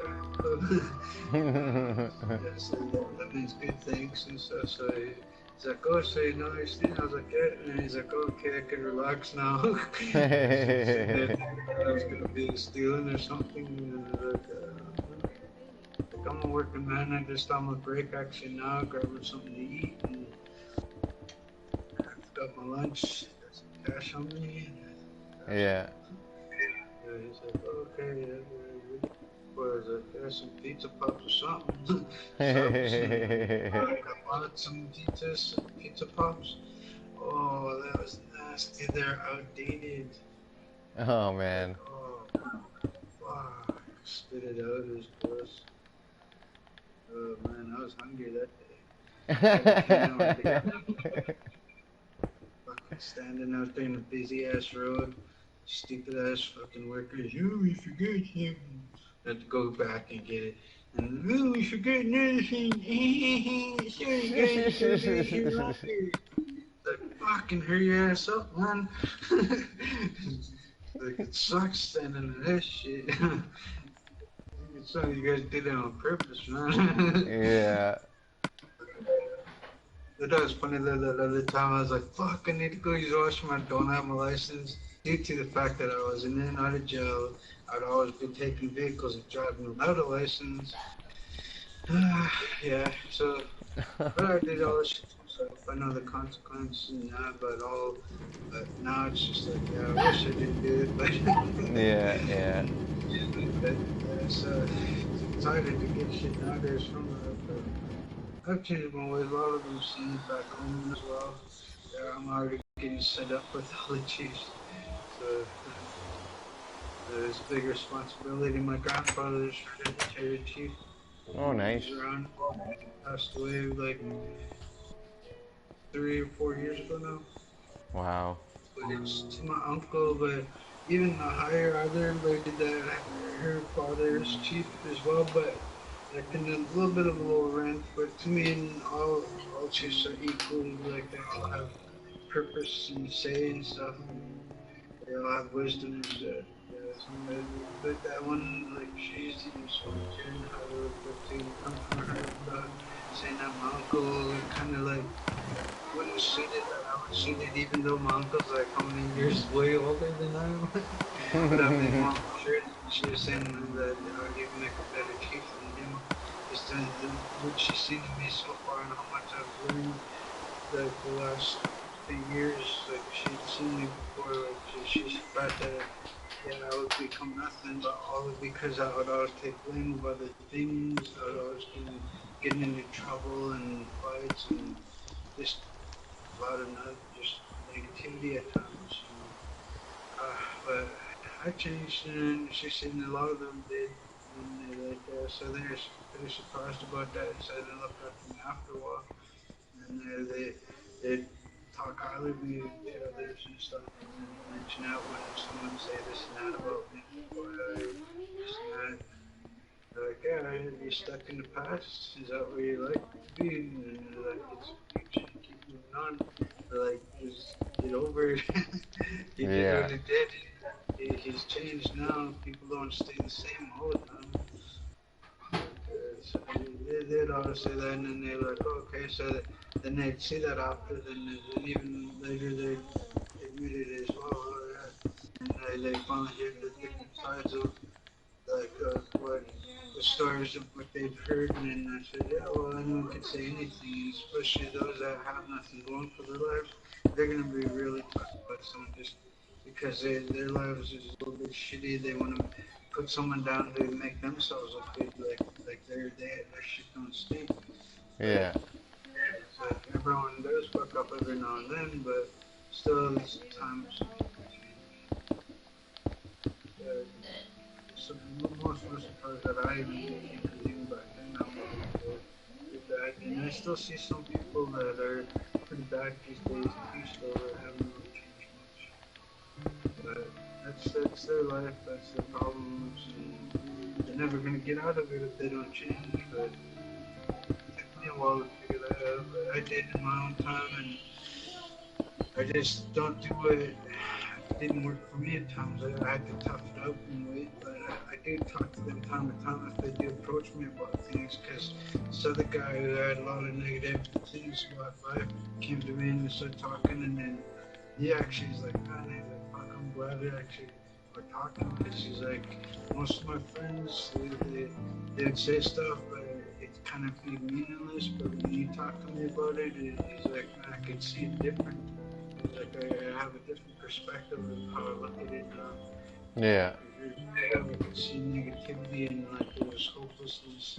Speaker 4: yeah, so that means good things and stuff. So he's like, oh, so you know these things? I was like, yeah, and he's like, oh, okay, I can relax now. I was gonna be stealing or something, and I was like, I'm a working man. I just on my break actually now, grabbing something to eat, and I got my lunch, got some cash on me.
Speaker 1: Yeah.
Speaker 4: He's like, oh, okay, yeah. Was it? There's some pizza puffs or something. I bought some pizza puffs. Oh, that was nasty. They're outdated.
Speaker 1: Oh
Speaker 4: Like,
Speaker 1: man.
Speaker 4: oh, fuck. Spit it out. It was gross. Oh man, I was hungry that day. Fucking standing out there in a busy ass road. Stupid ass fucking workers. Oh, we forgot him. I had to go back and get it. And oh, we forgot another thing. Sorry guys, I gotta be here longer. Like fucking hurry your ass up, man. Like it sucks standing in this shit. It's something you guys did it on purpose, man.
Speaker 1: Yeah.
Speaker 4: That was funny that other time I was like, fuck, I need to go use the washroom. I don't have my license. Due to the fact that I was in and out of jail, I'd always been taking vehicles and driving without a license. Yeah, so, but I did all this shit to myself. I know the consequences and that, but now it's just like, yeah, I wish I didn't do it, but,
Speaker 1: Yeah, yeah.
Speaker 4: but so, excited to get shit nowadays from it. I've changed my ways. A lot of them see it back home as well. Yeah, I'm already getting set up with all the chiefs. So there's big responsibility. My grandfather's hereditary chief.
Speaker 1: Oh, nice.
Speaker 4: He's around. Passed away like 3 or 4 years ago now.
Speaker 1: Wow.
Speaker 4: But it's to my uncle. But even the higher other lady that her father's chief as well. But like in a little bit of a lower rank, but to me, all chiefs are equal. Like they all have purpose and say and stuff. They all have wisdom and shit. But that one, like she's even spoke to and how to come from her about saying that my uncle kind of like wouldn't suit it, that I would suit it, even though my uncle's like how many years way older than I am. But I mean, mom, sure, she was saying that I would even make a better chief than him. Just what she's seen of me so far and how much I've learned like the last few years. Like she'd seen me before, like she thought that yeah, I would become nothing, but all because I would always take blame of other things. I would always getting into trouble and fights and just a lot of just negativity at times. But I changed, and she said a lot of them did. And they like, so they're pretty surprised about that. So they looked at me after a while, and they talk highly of me to others and stuff, and then mention out when someone say this and that about me, or this and that. They're like, yeah, are you stuck in the past? Is that where you like to be? And they're like, it's you should keep moving on. They're like, just get over it. He did
Speaker 1: Yeah.
Speaker 4: what he did. He's changed now. People don't stay the same all the time. So they'd always say that, and then they're like, oh, okay, so then they'd see that after, then even later they admitted it as well. Oh, yeah. And they finally hear the different sides of like what the stories of what they've heard, and then I said, yeah, well, anyone can say anything, especially those that have nothing going for their lives. They're gonna be really talked about someone just because their lives is a little bit shitty. They want to put someone down to make themselves look good, like their shit don't stink. But
Speaker 1: Yeah.
Speaker 4: like everyone does fuck up every now and then, but still, there's times. Uh, so most of the cars that I even came to back then, I was like, bad. And I still see some people that are pretty bad these days too, still that haven't really changed much. But that's their life, that's their problems, and they're never gonna get out of it if they don't change. But it took me a while to figure that out. But I did in my own time, and I just don't do it. It didn't work for me at times. I had to tough it out and wait, but I do talk to them time to time if they do approach me about things. Because this other guy who had a lot of negative things about life came to me and started talking, and then he actually is like, man, he's like, fuck, I'm glad we actually were talking, because he's like, most of my friends, they would say stuff, but it kind of be meaningless. But when you talk to me about it, he's like, man, I can see it different. Like I have a different perspective of how I look at it now.
Speaker 1: Yeah.
Speaker 4: I could see negativity and like there was hopelessness.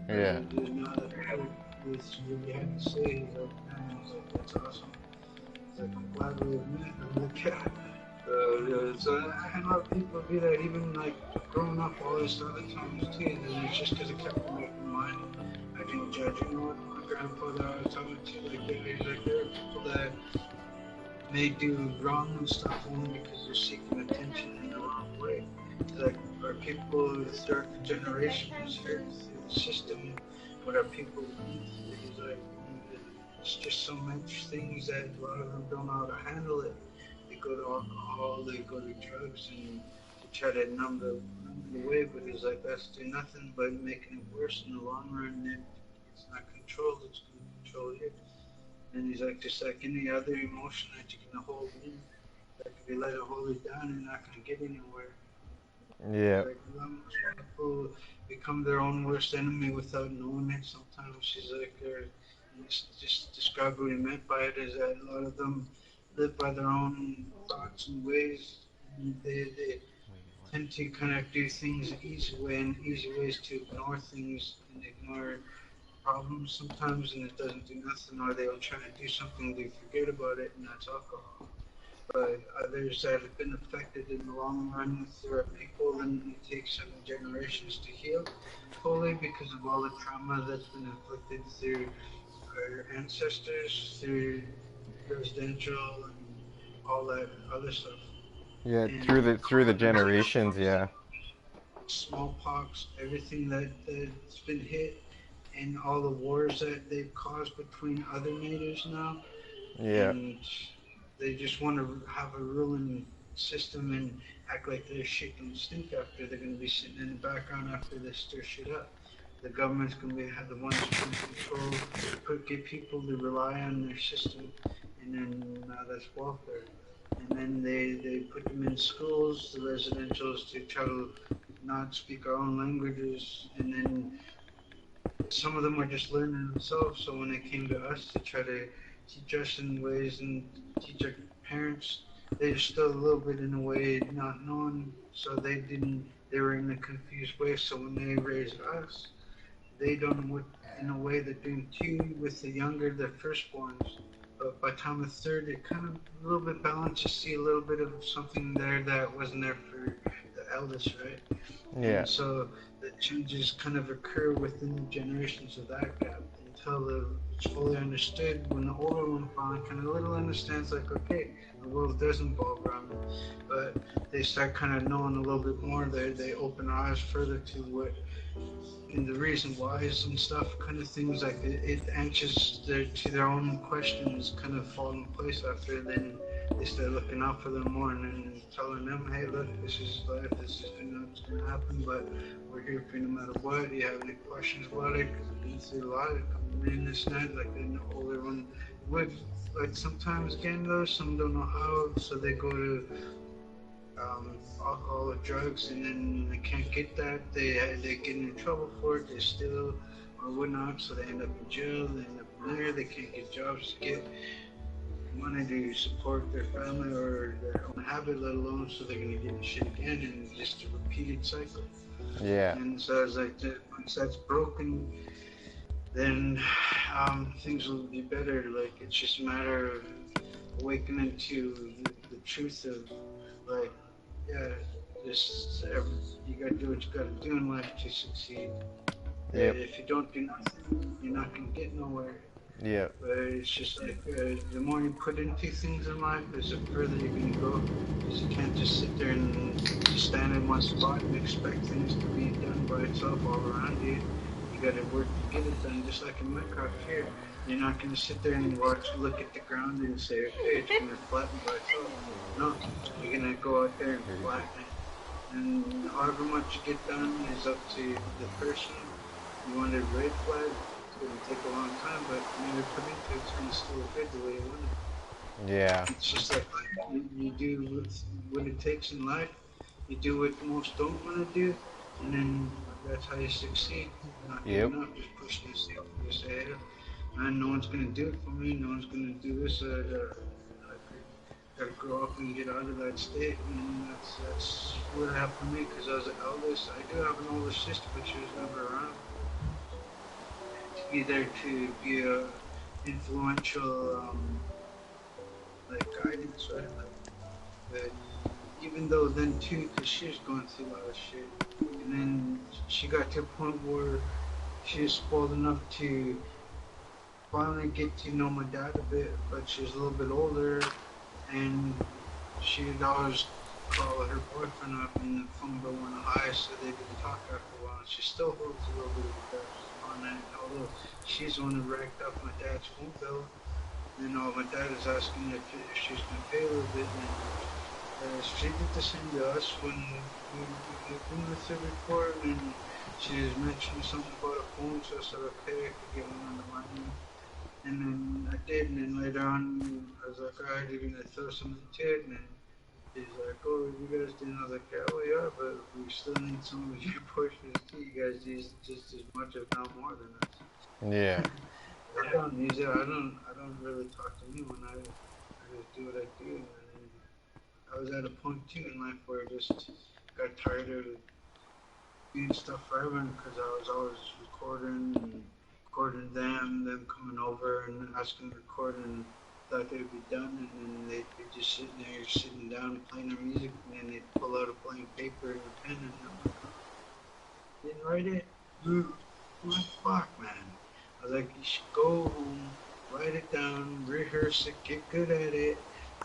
Speaker 1: Yeah.
Speaker 4: Now that I heard this, what you had to say, he's like, man, he's like, that's awesome. He's like, I'm glad we met. I'm like, yeah. So I had a lot of people be that, even like growing up all this other times too, and it's just because it kept an open mind. I didn't judge anyone. My grandpa that I was talking to, like, he's like, there are people that may do wrong and stuff only because they're seeking attention in the wrong way. Like, our people throughout the generations here through the system, what our people need is like, it's just so much things that a lot of them don't know how to handle it. They go to alcohol, they go to drugs, and to try to numb it away, but it's like that's doing nothing but making it worse in the long run. If it's not controlled, it's going to control you. And he's like, just like any other emotion that you can hold in, like if you let it hold it down, you're not going to get anywhere.
Speaker 1: Yeah.
Speaker 4: Like, people become their own worst enemy without knowing it. Sometimes she's like, just describe what he meant by it is that a lot of them live by their own thoughts and ways. And they tend to kind of do things the easy way, and easy ways to ignore things and ignore problems sometimes, and it doesn't do nothing, or they'll try to do something, they forget about it, and that's alcohol. But others that have been affected in the long run, there are people, and it takes 7 generations to heal fully because of all the trauma that's been inflicted through our ancestors, through residential, and all that other stuff.
Speaker 1: Yeah. Through
Speaker 4: And
Speaker 1: the generations. Yeah.
Speaker 4: smallpox, everything that's been hit, and all the wars that they've caused between other natives now,
Speaker 1: Yeah.
Speaker 4: and they just want to have a ruling system and act like their shit don't stink after. They're going to be sitting in the background after they stir shit up. The government's going to be have the ones who can control, get people to rely on their system, and then that's welfare. And then they put them in schools, the residentials, to try to not speak our own languages, and then some of them are just learning themselves. So when they came to us to try to teach us in ways and teach our parents, they're still a little bit in a way not knowing. So they didn't. They were in a confused way. So when they raise us, they don't know what in a way they're doing too with the younger, the firstborns. But by the time the third, it kind of a little bit balanced. You see a little bit of something there that wasn't there for the eldest, right?
Speaker 1: Yeah.
Speaker 4: And so the changes kind of occur within the generations of that gap until it's fully understood. When the older one finally kind of a little understands, like, okay, the world does involve around them, but they start kind of knowing a little bit more. They open their eyes further to what and the reason whys and stuff, kind of things like it answers to their own questions kind of fall in place after then they start looking out for them more and then telling them, hey, look, this is life, this is what's going to happen, but we're here for you no matter what. Do you have any questions about it? Because we've been through a lot of coming in this night, like the older one would. Like sometimes again though, some don't know how, so they go to alcohol or drugs, and then they can't get that. They get in trouble for it. They steal or whatnot, so they end up in jail. They end up in there. They can't get jobs to get money to support their family or their own habit, let alone so they're gonna get in shit again, and just a repeated cycle.
Speaker 1: Yeah.
Speaker 4: And so it's like once that's broken, then things will be better. Like it's just a matter of awakening to the truth of like, yeah, just you gotta do what you gotta do in life to succeed.
Speaker 1: Yep.
Speaker 4: If you don't do nothing, you're not gonna get nowhere.
Speaker 1: Yep.
Speaker 4: But it's just like the more you put into things in life, is the further you're gonna go. Because you can't just sit there and just stand in one spot and expect things to be done by itself all around you. You gotta work to get it done, just like in Minecraft here. You're not gonna sit there and look at the ground and say, okay, it's gonna flatten by itself. No, you're gonna go out there and flatten it. And however much you get done is up to the person. You want a red flag, it's going to take a long time, but when you put into it, it's going to still look good the way you want it.
Speaker 1: Yeah.
Speaker 4: It's just like you do what it takes in life. You do what most don't want to do, and then that's how you succeed. Not
Speaker 1: Yep.
Speaker 4: giving up, just pushing yourself. Just say, hey, man, no one's going to do it for me. No one's going to do this. Gotta grow up and get out of that state, and that's what happened to me. Because I was the eldest. I do have an older sister, but she was never around to be there to be a influential like guidance, right? Like, but even though then too, because she was going through a lot of shit, and then she got to a point where she was spoiled enough to finally get to know my dad a bit, but she was a little bit older, and she'd always call her boyfriend up and the phone bill went high, so they didn't talk after a while. She still holds a little bit of a grudge on that, although she's the one who racked up my dad's phone bill. You know, my dad is asking if she's going to pay a little bit, and she did the same to us when we moved in with her before, and she was mentioning something about a phone, so I said, okay, I could get one under my name. And then I did, and then later on, I was like, alright, you're gonna throw something to it, and then he's like, oh, you guys didn't. I was like, yeah, we are, but we still need some of your portions too. You guys use just as much, if not more than us.
Speaker 1: Yeah.
Speaker 4: I don't use it. I don't really talk to anyone. I just do what I do. And I was at a point too in life where I just got tired of doing stuff for everyone because I was always recording them coming over and asking to record and thought they'd be done, and then they'd be just sitting there, sitting down, playing their music, and then they'd pull out a blank paper and a pen, and I'm like, oh, didn't write it? I'm like, fuck, man. I was like, you should go home, write it down, rehearse it, get good at it,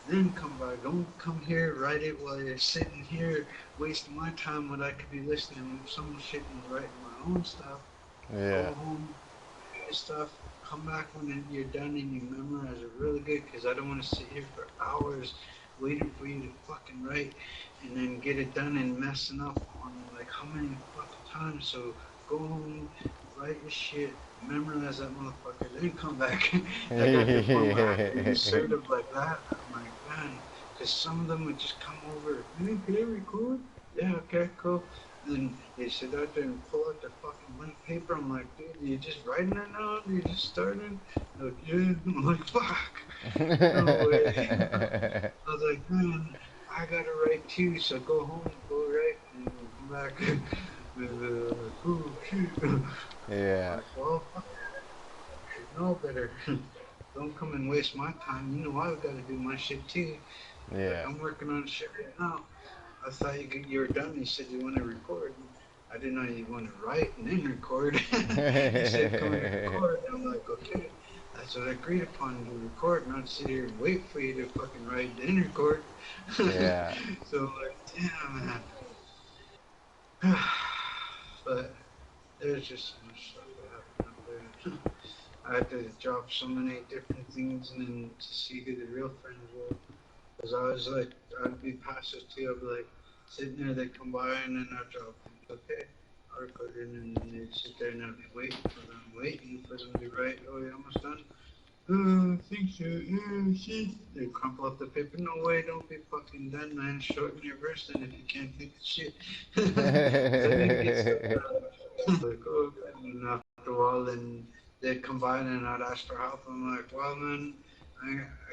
Speaker 4: then come by. Don't come here, write it while you're sitting here wasting my time when I could be listening to some shit and writing my own stuff.
Speaker 1: Yeah.
Speaker 4: Go home, stuff. Come back when you're done and you memorize it really good because I don't want to sit here for hours waiting for you to fucking write and then get it done and messing up on like how many fucking times. So go home, write your shit, memorize that motherfucker, then come back. I got to the point where I had to be assertive like that. I'm like, man, because some of them would just come over, hey, can I record? Yeah, okay, cool. Then they sit out there and pull out their fucking blank paper. I'm like, dude, are you just writing it now? Are you just starting? They're like, yeah. I'm like, fuck. No way. I was like, man, I gotta write too, so go home, go write, and come back. And like, oh, shit. I'm
Speaker 1: Yeah.
Speaker 4: like, well, fuck, you should know better. Don't come and waste my time. You know I've got to do my shit too. Like,
Speaker 1: Yeah.
Speaker 4: I'm working on shit right now. I thought you were done. You said you want to record. I didn't know you want to write and then record. You said come and record. I'm like, okay. That's what I agreed upon to record, not sit here and wait for you to fucking write and then record.
Speaker 1: Yeah.
Speaker 4: So I'm like, damn, man. But there's just so much stuff that happened up there. I had to drop so many different things and then to see who the real friends were. Because I was like, I'd be passive too. I'd be like, sitting there, they'd come by and then I'd drop things. Okay, I'll record it. And then they'd sit there and I'd be waiting for them to write. Oh, you almost done? I think so. Yeah, shit. They crumple up the paper. No way, don't be fucking done, man. Shorten your verse then if you can't think of shit. Because I didn't get stuff done. Like, oh, and after a while, then they'd come by and I'd ask for help. I'm like, well, man, I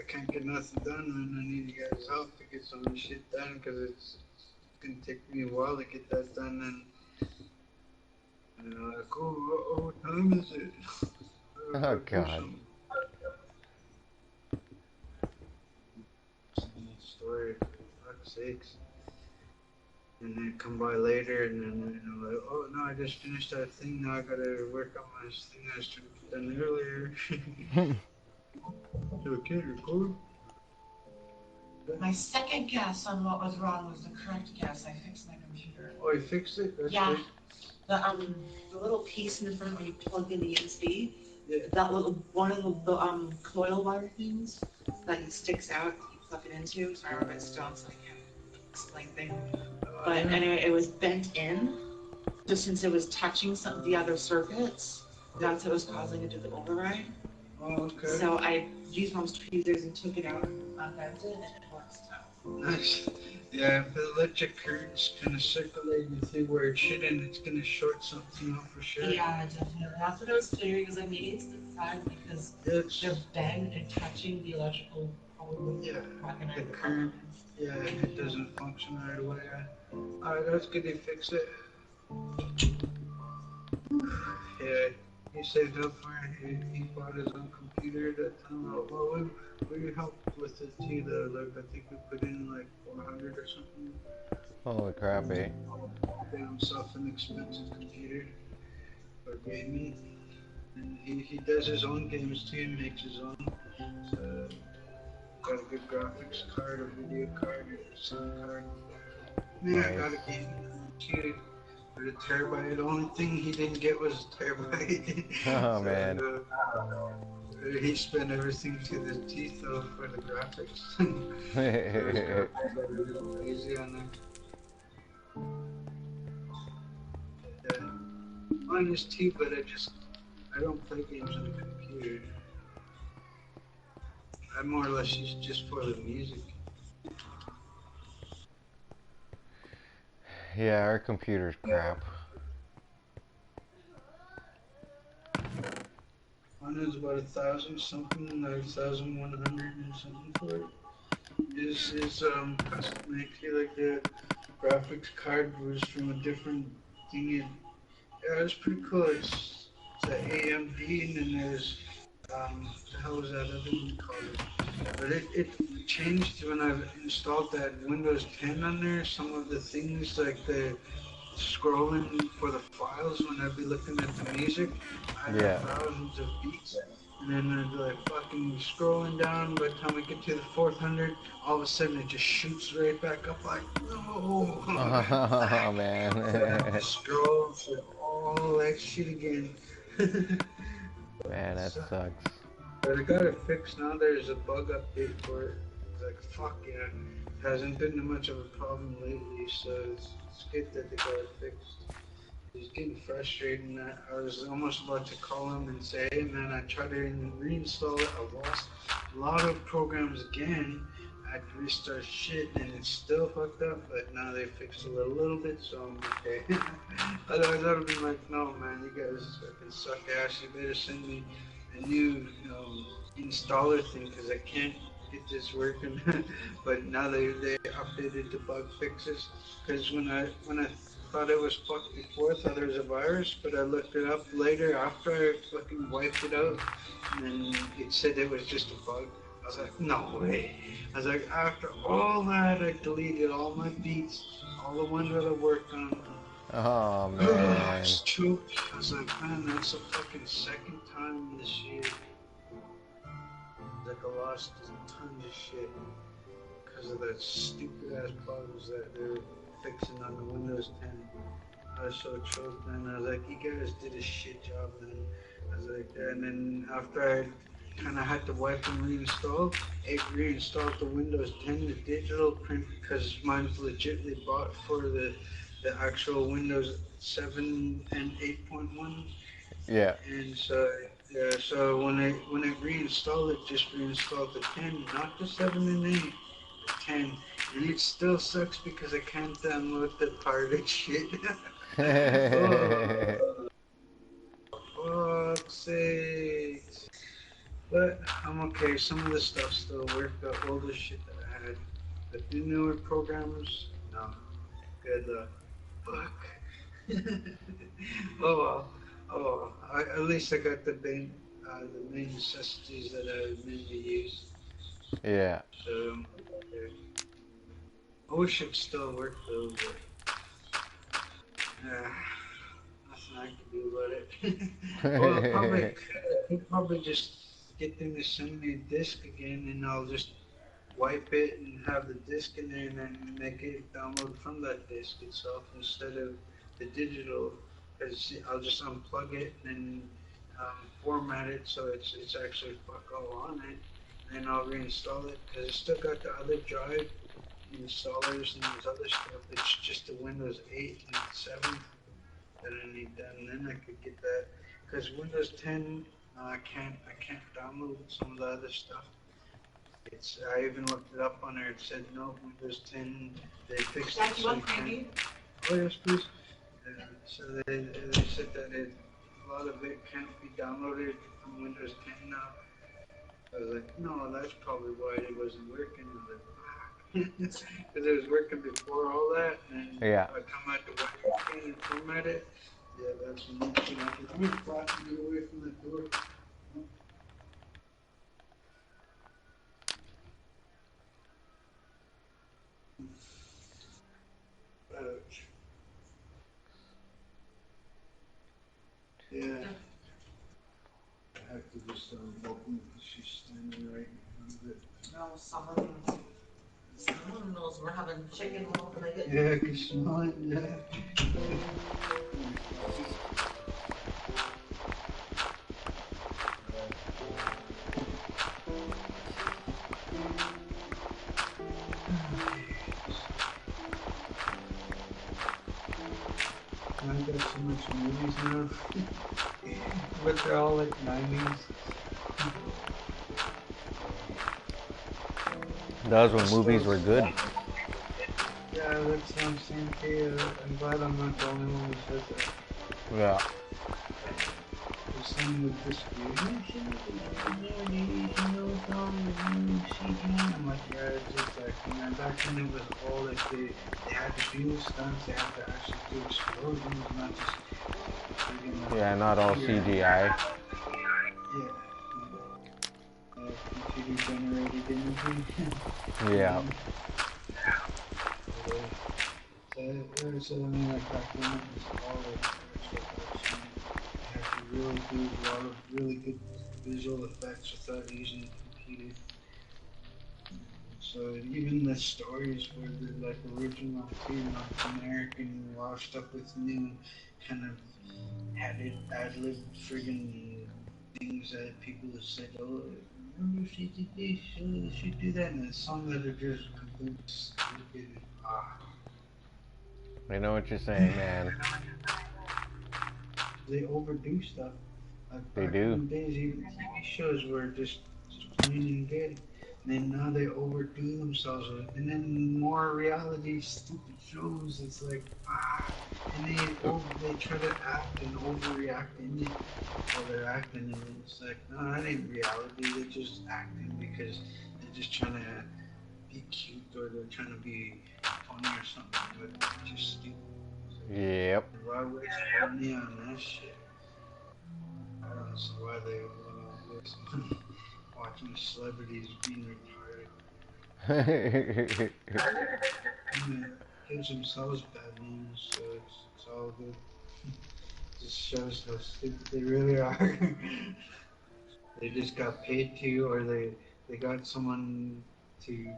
Speaker 4: can't get nothing done, man. I need you guys' help to get some of this shit done because it's gonna take me a while to get that done. And they're like, oh, what time is it? I
Speaker 1: Oh
Speaker 4: gotta do
Speaker 1: God.
Speaker 4: something. Story, for fuck's sakes. and then come by later, and then like, oh no, I just finished that thing. Now I gotta work on my thing I should have done earlier. So I can't record.
Speaker 5: My second guess on what was wrong was the correct guess. I fixed my computer.
Speaker 4: Oh, you fixed it? That's
Speaker 5: Yeah.
Speaker 4: good.
Speaker 5: The little piece in the front where you plug in the USB,
Speaker 4: Yeah.
Speaker 5: that little one of the coil wire things that sticks out, you plug it into. Sorry, I'm a bit stoned, so I can't explain things. But anyway, it was bent in, just since it was touching some the other circuits. That's what was causing it to override.
Speaker 4: Oh, okay.
Speaker 5: So I used mom's tweezers and took it out, unbent it, and it works now.
Speaker 4: Nice. Yeah, if the electric current's kind of circulating through where it shouldn't, it's gonna short something out for sure.
Speaker 5: Yeah, definitely. That's what I was figuring, because I maybe it's the side because they're bent and touching the electrical cord.
Speaker 4: Yeah,
Speaker 5: Recognize
Speaker 4: the
Speaker 5: the
Speaker 4: current.
Speaker 5: components.
Speaker 4: Yeah, it doesn't function right away. Alright, that's good you fixed it. Yeah, he saved up for it. He bought his own computer that time. Well, we helped with it too, though. Like, I think we put in like 400 or something.
Speaker 1: Holy crap, eh?
Speaker 4: Got himself an expensive computer for gaming. And he does his own games too and makes his own. So, got a good graphics card, a video card, a sound card. Yeah, I got a game too. For the terabyte. The only thing he didn't get was a terabyte.
Speaker 1: Oh, man.
Speaker 4: He spent everything to the teeth though for the graphics. Crazy on there. Mine is too, but I don't play games on the computer. I more or less use it just for the music.
Speaker 1: Yeah, our computer's crap.
Speaker 4: Mine is about 1,000 something, like 1,100 and something for it. Is custom made too, like the graphics card was from a different thing. Yeah, it's pretty cool. It's an AMD, and then there's the hell was that other one called? But it changed when I installed that Windows 10 on there. Some of the things like the scrolling for the files when I'd be looking at the music, I had thousands of beats. And then I'd be like fucking scrolling down. By the time I get to the 400, all of a sudden it just shoots right back up like, no.
Speaker 1: Oh, man.
Speaker 4: Scroll through all that shit again.
Speaker 1: Man, that sucks.
Speaker 4: But I got it fixed now. There's a bug update for it. It's like, fuck yeah. It hasn't been much of a problem lately, so it's good that they got it fixed. It's getting frustrating. I was almost about to call him and say, hey man, I tried to reinstall it. I lost a lot of programs again. I had to restart shit and it's still fucked up, but now they fixed it a little bit, so I'm okay. Otherwise I would be like, no man, you guys fucking suck ass. You better send me a new installer thing because I can't get this working. But now they updated the bug fixes, because when I thought it was fucked before, I thought it was a virus, but I looked it up later after I fucking wiped it out, and it said it was just a bug. I was like, no way. I was like, after all that, I deleted all my beats, all the ones that I worked on.
Speaker 1: Oh,
Speaker 4: I
Speaker 1: man.
Speaker 4: was choked. I was like, man, that's the fucking second time this year. Like I lost tons of shit because of that stupid ass bugs that they're fixing on the Windows 10. I was so choked, man. I was like, you guys did a shit job, man. I was like, and then after I kind of had to wipe and reinstall, it reinstalled the Windows 10, the digital print, because mine's legitly bought for the actual Windows 7 and 8.1.
Speaker 1: Yeah.
Speaker 4: And so, yeah, so when I reinstalled it, just reinstalled the 10, not the 7 and 8, the 10. And it still sucks because I can't download the pirated shit. Oh, fuck's sake. But I'm okay. Some of the stuff still worked. The older shit that I had. But the newer programs, no. Good luck. Fuck. Oh well. Oh, at least I got the main necessities that I mainly use.
Speaker 1: Yeah.
Speaker 4: So, okay. I wish it still worked though, but Nothing I can do about it. Well, I'll probably just get them to send me a disc again, and I'll just wipe it and have the disc in there, and then make it download from that disc itself instead of the digital. Because I'll just unplug it and then format it so it's actually fuck all on it, and then I'll reinstall it because it's still got the other drive installers and this other stuff. It's just the Windows 8 and 7 that I need done, and then I could get that. Because Windows 10, I can't download some of the other stuff. I even looked it up on there. It said no, Windows 10. They fixed it
Speaker 5: Dad, you
Speaker 4: so you
Speaker 5: want
Speaker 4: can't.
Speaker 5: preview?
Speaker 4: Oh yes, please. So they said that a lot of it can't be downloaded from Windows 10 now. I was like, no, that's probably why it wasn't working. I was like, because it was working before all that, and
Speaker 1: Yeah.
Speaker 4: I come out to work and format it. Yeah, that's when you know. I'm gonna fly and get away from the door. Ouch. Yeah. I have to just open it because she's standing right in front of it.
Speaker 5: No, someone knows we're having chicken over there.
Speaker 4: Yeah, I can smell it. Yeah. I've got so much movies now, but they're all like 90s.
Speaker 1: That was when movies were good.
Speaker 4: Yeah, that's what I'm saying to you. I'm glad I'm not the only one who says that.
Speaker 1: Yeah.
Speaker 4: There's some with this weird, oh shit, it's all CGI. I'm like, yeah, it's just acting. And back then it was all like they had to do stunts, they had to actually do explosions, not just friggin'
Speaker 1: Yeah, not all
Speaker 4: computer.
Speaker 1: CGI.
Speaker 4: Yeah. Computer generated imagery.
Speaker 1: Yeah.
Speaker 4: So I mean, like back then it was all like actual action. You had to really do a lot of really good visual effects without using the computer. So even the stories were the like original too, not American washed up with new kind of added ad-lib friggin' things that people have said, oh, remember she did this, she do that, and some that are just completely stupid.
Speaker 1: I know what you're saying, man.
Speaker 4: They overdo stuff. Like
Speaker 1: They
Speaker 4: back
Speaker 1: do.
Speaker 4: in the days, even TV shows were just plain and good. And then now they overdo themselves with it. And then more reality stupid shows. It's like and they try to act and overreact in it while they're acting, and it's like no, that ain't reality. They're just acting because they're just trying to be cute or they're trying to be funny or something. But it's just stupid.
Speaker 1: Yep.
Speaker 4: Why waste money on that shit? I don't see why they waste money watching celebrities being retarded. Gives themselves bad names, so it's all good. Just shows how stupid they really are. They just got paid to, or they got someone to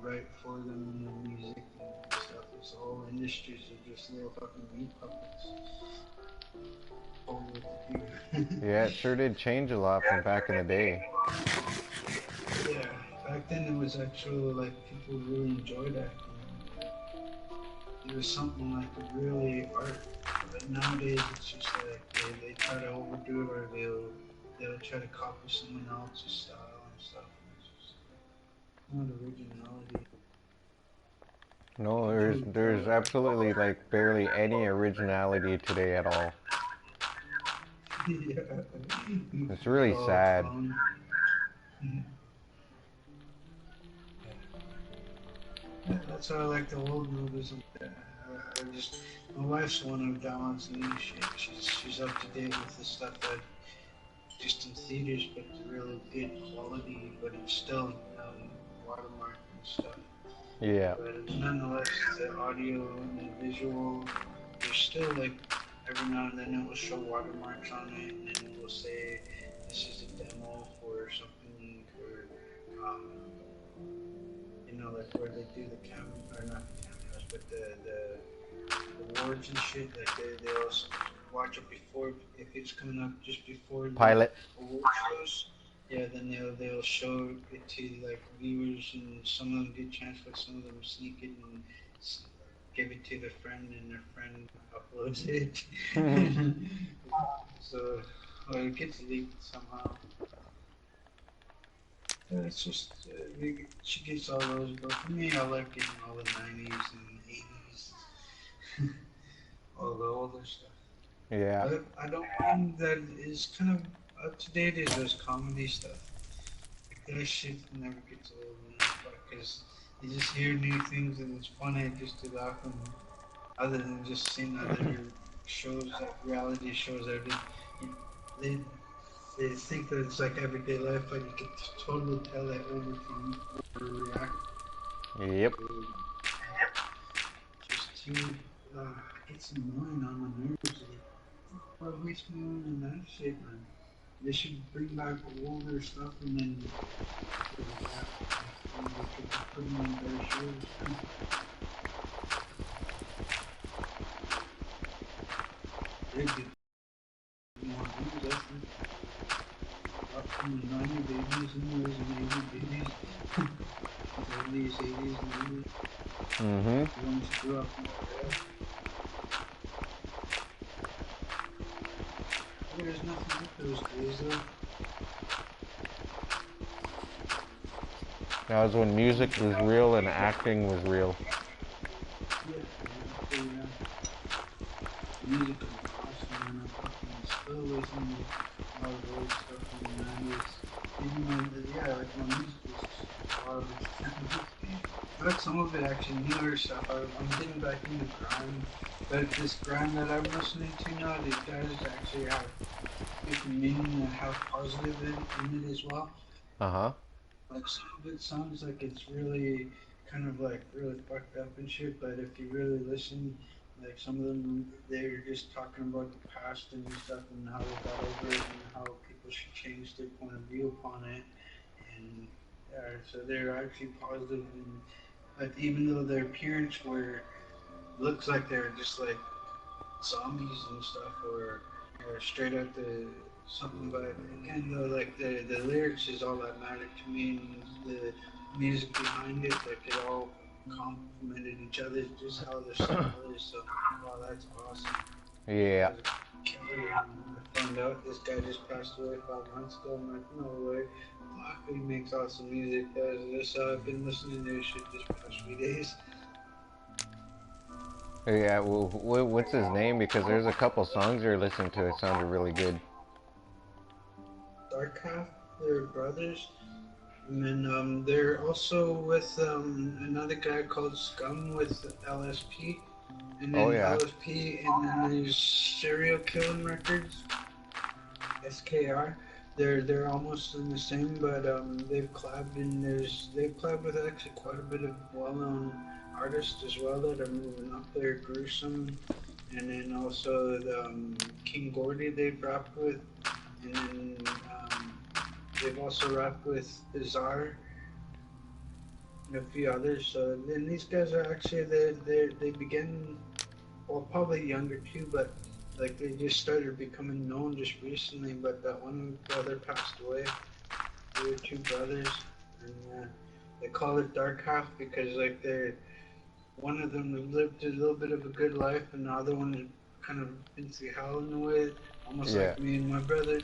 Speaker 4: write for them the music and stuff. This whole industries are just little fucking meat puppets. Told what to do.
Speaker 1: Yeah, it sure did change a lot from back in the day.
Speaker 4: Yeah, back then it was actually like people really enjoyed acting. It was something like really art. But nowadays it's just like they try to overdo it or they'll try to copy someone else's style and stuff. It's just not originality.
Speaker 1: No, there's absolutely like barely any originality today at all.
Speaker 4: Yeah.
Speaker 1: It's really
Speaker 4: Oh,
Speaker 1: sad.
Speaker 4: clown. Yeah, that's why I like the old movies. I just my wife's one who downloads new shit. She's up to date with the stuff that just in theaters, but it's really good quality, but it's still watermark and stuff.
Speaker 1: Yeah.
Speaker 4: But nonetheless, the audio and the visual, there's still like every now and then it will show watermarks on it, and then it will say this is a demo for something for like where they do the or not the cameos, but the awards and shit. Like they'll watch it before if it's coming up just before the
Speaker 1: Pilot.
Speaker 4: award shows. Yeah, then they'll show it to like viewers, and some of them get chance, but some of them sneak it and give it to their friend, and their friend uploads it. So, or it gets leaked somehow. It's just she gets all those, but for me, I like getting all the '90s and '80s, all the older stuff.
Speaker 1: Yeah.
Speaker 4: But I don't find that is kind of up to date is those comedy stuff. Like that shit never gets old, because you just hear new things and it's funny just to laugh and other than just seeing other shows, like reality shows that they they think that it's like everyday life, but you can totally tell that overreact.
Speaker 1: Yep.
Speaker 4: Just too, it's annoying on my nerves. Why waste my own and that shit, man? They should bring back older stuff and then they could put them on better shows. They get more views, I think. Up from the 90 babies and those 80 babies. All these 80s and 90s.
Speaker 1: Mm-hmm.
Speaker 4: The ones who grew up in the There's nothing like those days though.
Speaker 1: That was when music was real and acting was real.
Speaker 4: Yeah. Music is awesome, and I fucking still listen to a lot of old stuff from the 90s. Even though, like my music is a lot of it's I like some of it actually newer stuff. I'm getting back into grime, but this grime that I'm listening to now, these guys actually have different meaning and have positive in it as well.
Speaker 1: Uh-huh.
Speaker 4: Like some of it sounds like it's really kind of like really fucked up and shit, but if you really listen, like some of them, they're just talking about the past and stuff and how they got over it and how people should change their point of view upon it. And so they're actually positive, and but even though their appearance looks like they're just like zombies and stuff, or straight out the something. But again, though, like the lyrics is all that mattered to me, and the music behind it, like it all complemented each other, just how their style is. So, wow, that's awesome.
Speaker 1: Yeah.
Speaker 4: I found out this guy just passed away 5 months ago. I'm like, no way. Fuck, he makes awesome music. I've been listening to his shit this past few days.
Speaker 1: Yeah, well, what's his name? Because there's a couple songs you're listening to that sounded really good.
Speaker 4: Dark Half, they're brothers. And then they're also with another guy called Scum with LSP. And then
Speaker 1: Oh, yeah.
Speaker 4: LSP, and then there's Serial Killing Records, SKR. They're almost in the same, but they've collabed they've collabed with actually quite a bit of well-known artists as well that are moving up there. Gruesome, and then also King Gordy they've rapped with, and then they've also rapped with Bizarre and a few others. So then these guys are actually they begin, well, probably younger too, but like they just started becoming known just recently. But that one brother passed away. They were two brothers, and they call it Dark Half because like one of them lived a little bit of a good life, and the other one had kind of been through hell in a way, almost
Speaker 1: Yeah.
Speaker 4: like me and my brother,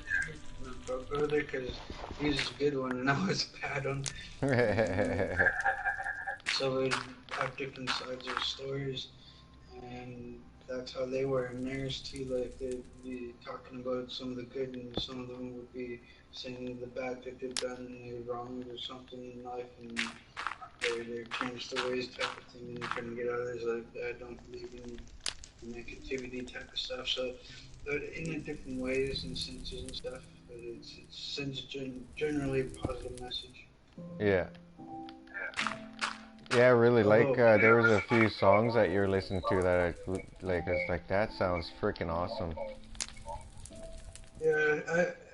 Speaker 4: because he was a good one and I was a bad one. So we have different sides of stories, and that's how they were in theirs too. Like they'd be talking about some of the good, and some of them would be saying the bad that they've done and they wronged or something in life, and they're changed their ways type of thing, and trying to get others like I don't believe in negativity type of stuff. So, but in a different ways and senses and stuff. But it sends generally a positive message.
Speaker 1: Yeah. Yeah, I really like.
Speaker 4: Oh,
Speaker 1: There was a few songs that you're listening to that like. It's like that sounds freaking awesome.
Speaker 4: yeah.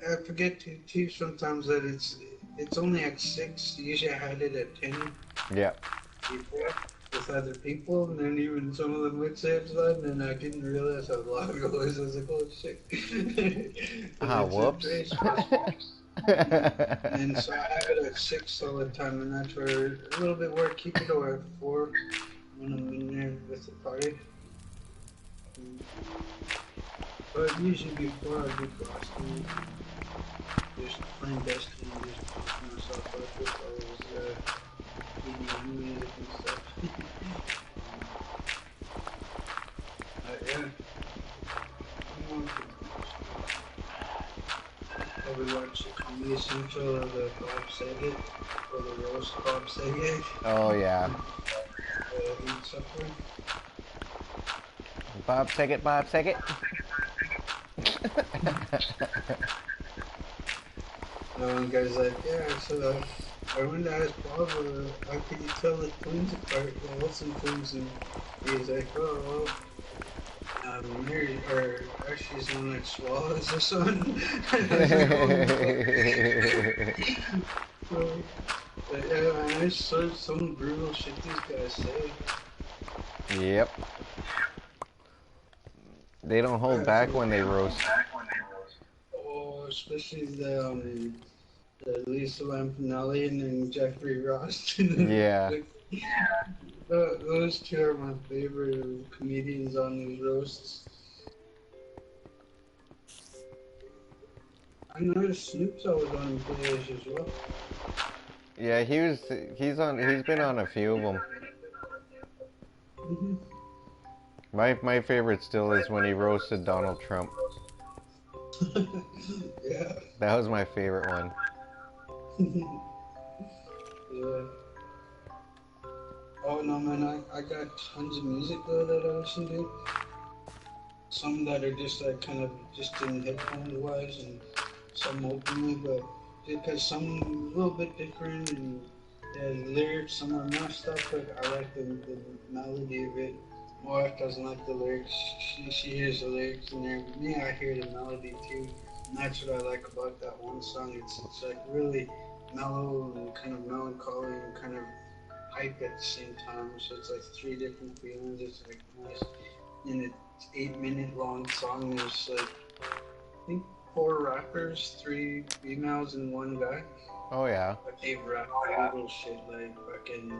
Speaker 4: I forget to too sometimes that it's only at 6. Usually I had it at 10
Speaker 1: Yeah.
Speaker 4: before with other people, and then even some of them would say it's loud, and I didn't realize how loud it was. I was like, oh shit. And
Speaker 1: Ah,
Speaker 4: it's a
Speaker 1: whoops.
Speaker 4: very small. And so I have it at 6 all the time, and that's where a little bit where I keep it, or at 4 when I'm in there with the party. But usually before I do frosting, just playing Destiny and just pumping myself up with all those EDM music and stuff. Yeah, I'm on I would watch the Comedy Central of the Bob Saget, or the roast Bob Saget,
Speaker 1: Oh yeah.
Speaker 4: Eat Supper.
Speaker 1: Bob Saget, Bob Saget.
Speaker 4: One guy's like, yeah, so I went to ask Bob, how could you tell the twins apart, the Olsen twins? And he's like, oh, well, Mary, or actually, he's the one that swallows the son. I was like, oh, yeah, man, there's some brutal shit these guys say.
Speaker 1: Yep. They don't hold back when they roast.
Speaker 4: Oh, especially the Lisa Lampanelli and then Jeffrey Ross.
Speaker 1: Yeah.
Speaker 4: Those two are my favorite comedians on these roasts. I noticed Snoop's always on videos as well.
Speaker 1: Yeah, he's been on a few of them.
Speaker 4: Hmm.
Speaker 1: My favorite still is when he roasted Donald Trump.
Speaker 4: Yeah.
Speaker 1: That was my favorite one.
Speaker 4: Yeah. Oh no, man, I got tons of music though that I listen to. Some that are just like kind of just in headphones wise, and some openly, but because some a little bit different, and the lyrics some are messed up, but I like the melody of it. My wife doesn't like the lyrics. She hears the lyrics in there. Me, I hear the melody too. And that's what I like about that one song. It's like really mellow and kind of melancholy and kind of hype at the same time. So it's like three different feelings. It's like nice. And it's 8 minute long song. There's like I think 4 rappers, 3 females, and one guy.
Speaker 1: Oh yeah.
Speaker 4: But they rap brutal shit like fucking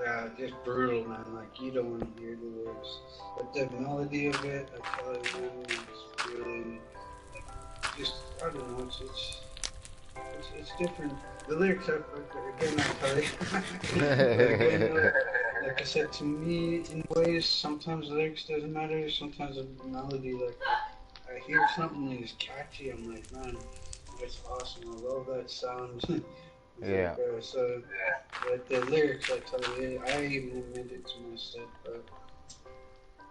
Speaker 4: yeah, just brutal, man. Like you don't want to hear the lyrics, but the melody of it, I tell you, man, it's really just I don't know. It's different. The lyrics are again, I tell you, but again, like I said, to me, in ways, sometimes the lyrics doesn't matter. Sometimes the melody, like I hear something and it's catchy. I'm like, man, that's awesome. I love that sound.
Speaker 1: Yeah.
Speaker 4: So, but the lyrics, I tell you, I even admit it to myself, but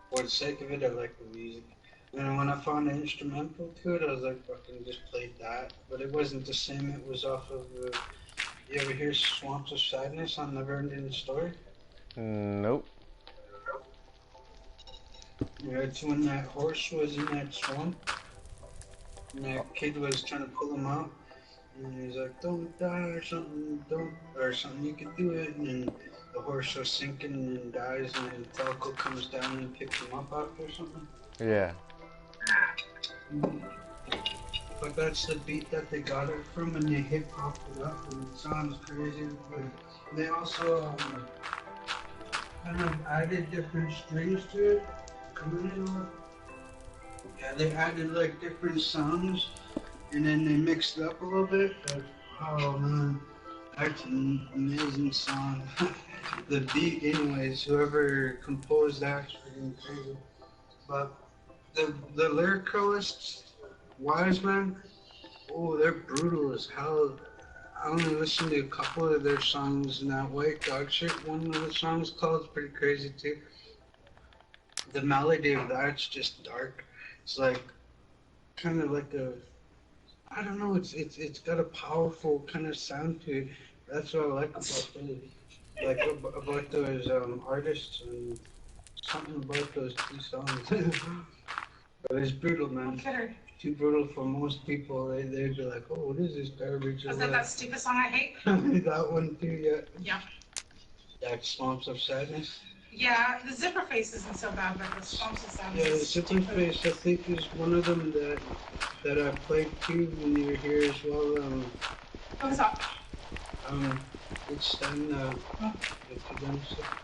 Speaker 4: for the sake of it, I like the music. And when I found an instrumental to it, I was like, fucking just played that. But it wasn't the same. It was off of, you ever hear Swamps of Sadness on Never Ending Story?
Speaker 1: Nope.
Speaker 4: Yeah, it's when that horse was in that swamp, and that kid was trying to pull him out. And he's like, don't die or something, don't, or something, you can do it. And then the horse was sinking and dies, and then Falco comes down and picks him up after or something.
Speaker 1: Yeah.
Speaker 4: But that's the beat that they got it from, and they hip hopped it up, and it sounds crazy. But they also kind of added different strings to it. Yeah, they added like different sounds, and then they mixed it up a little bit. But oh man, that's an amazing song. The beat, anyways, whoever composed that's freaking crazy. But the lyricalists, Wise Man, oh, they're brutal as hell. I only listened to a couple of their songs, and that White Dog Shit, one of the songs called, is pretty crazy too. The melody of that's just dark. It's like kind of like a I don't know. It's got a powerful kind of sound to it. That's what I like about Philly. like about those artists and something about those two songs. But it's brutal, man.
Speaker 5: Consider.
Speaker 4: Too brutal for most people. They'd be like, oh, what is this garbage?
Speaker 5: Was that stupid song I hate?
Speaker 4: That one too, yeah.
Speaker 5: Yeah.
Speaker 4: That Swamps of Sadness.
Speaker 5: Yeah, the Zipper Face isn't so bad, but the Swamps of Sadness
Speaker 4: Yeah, the
Speaker 5: is
Speaker 4: Zipper
Speaker 5: stupid.
Speaker 4: Face, I think, is one of them that I played too when you were here as well.
Speaker 5: What was that?
Speaker 4: It's done, the Toodun stuff.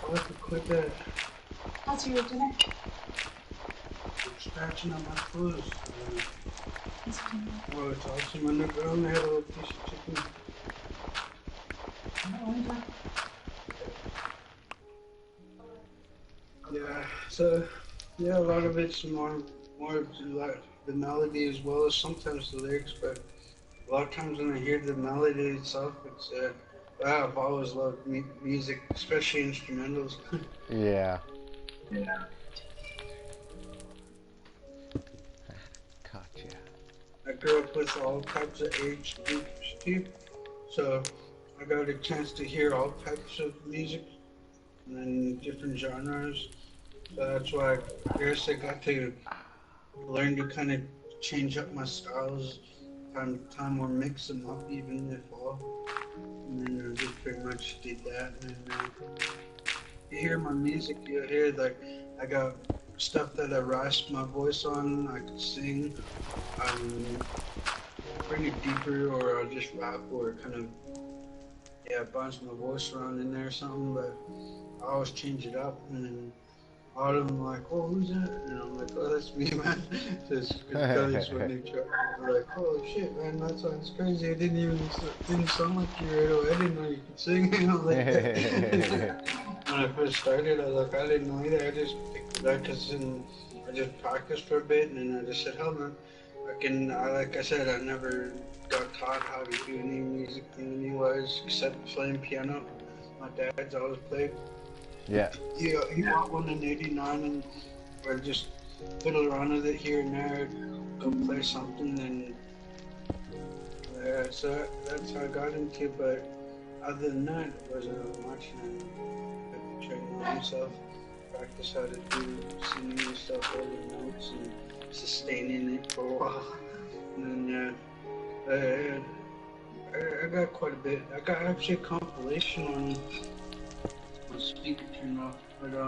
Speaker 4: I'll have to quit that.
Speaker 5: How's your dinner?
Speaker 4: I'm scratching on my clothes. Oh, it's awesome underground. I had a little piece of chicken. Yeah, so, yeah, a lot of it's more like the melody as well as sometimes the lyrics, but a lot of times when I hear the melody itself, it's, wow, I've always loved music, especially instrumentals.
Speaker 1: Yeah.
Speaker 4: Yeah.
Speaker 1: Gotcha.
Speaker 4: I grew up with all types of age groups too, so I got a chance to hear all types of music and different genres. So that's why I guess I got to learn to kind of change up my styles time to time or mix them up even if all. And then I just pretty much did that. And you hear my music, you hear like I got stuff that I rasp my voice on. I can sing, bring it deeper, or I'll just rap or kind of bounce my voice around in there or something. But I always change it up and then. All of them like, oh, who's that? And I'm like, oh, that's me, man. Just because when they try, they're like, oh shit, man, that sounds crazy. It didn't sound like you right away. I didn't know you could sing. You know, like that. When I first started, I was like, I didn't know either. I just picked it up because I just practiced for a bit, and then I just said, hell, man, like I said, I never got taught how to do any music anyways, except playing piano. My dad's always played.
Speaker 1: Yeah.
Speaker 4: Yeah, he bought one in '89 and I just fiddle around with it here and there, go play something, and so that's how I got into it. But other than that, it wasn't much, and I had to train myself, practice how to do singing and stuff, holding notes and sustaining it for a while. And then I got quite a bit. I got actually a compilation on my speaker turned off, but I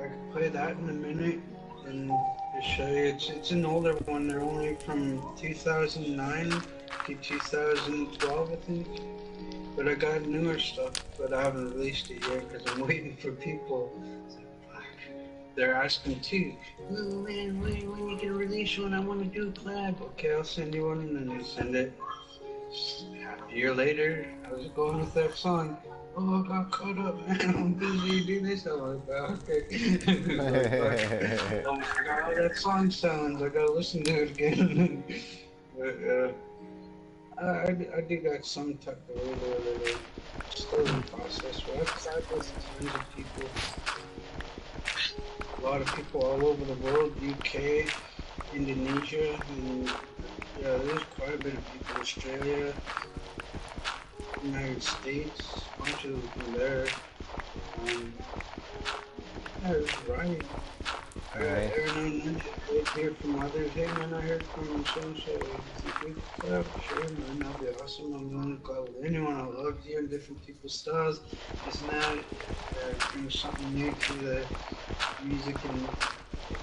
Speaker 4: can play that in a minute and just show you. It's an older one. They're only from 2009 to 2012, I think. But I got newer stuff, but I haven't released it yet because I'm waiting for people. They're asking too. Oh man, when you gonna release one? I want to do a collab. Okay, I'll send you one, and then they send it. Half a year later, I was going with that song. Oh, I got caught up, man. I'm busy doing this. I'm like, oh, okay. I got how that song sounds. I gotta listen to it again. But I did got some type of little still in process. But I've tried with tons of people. A lot of people all over the world, UK, Indonesia, and yeah, there's quite a bit of people. Australia, United States, a bunch of them from there. Yeah, it's right.
Speaker 1: Nice.
Speaker 4: Every now and then I hear from others, hey man, I heard from so-and-so, we could collab for sure, man, that'd be awesome. I'm willing to collab with anyone. I love hearing different people's styles. It's not bring something new to the music and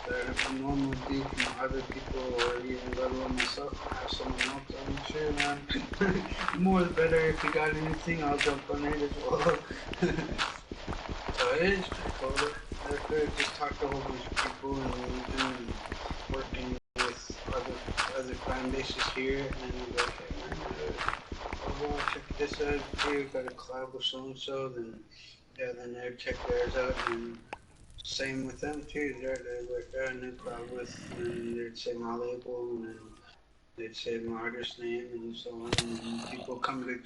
Speaker 4: that I normally do from other people or even let alone myself. I have someone else, I'm sure, man. The more the better. If you got anything, I'll jump on it as well. So it is pretty cool. I could just talk to a whole bunch of people and working with other fan bases here, and then be like, hey man, well, check this out too. Got a collab with so and so. Then then they'd check theirs out, and same with them too. They're like, no collab with, and they'd say my label, and then they'd say my artist name, and so on. And people come to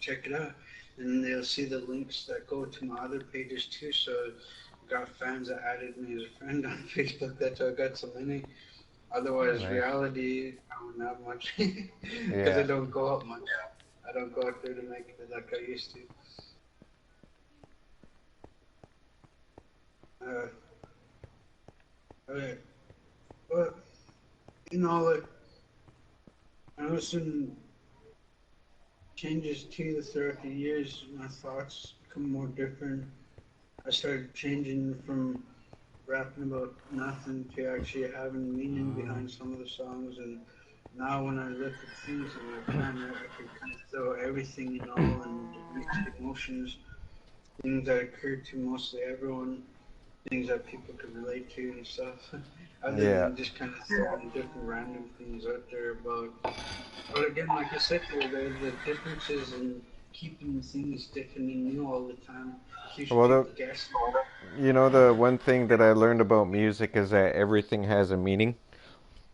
Speaker 4: check it out, and they'll see the links that go to my other pages too. So got fans that added me as a friend on Facebook. That's how I got so many. Otherwise,
Speaker 1: Nice.
Speaker 4: reality, I don't have much because
Speaker 1: Yeah.
Speaker 4: I don't go out much. I don't go out there to make it like I used to. Uh, okay. But, like, I listen changes too throughout the years. My thoughts become more different. I started changing from rapping about nothing to actually having meaning behind some of the songs. And now when I look at things and I can kind of throw everything, and mixed emotions, things that occur to mostly everyone, things that people could relate to and stuff. Other
Speaker 1: Yeah.
Speaker 4: than just kind of throwing different random things out there about. But again, like I said, the differences in keeping things different and new all the time keeps
Speaker 1: Well,
Speaker 4: people guessing.
Speaker 1: the one thing that I learned about music is that everything has a meaning.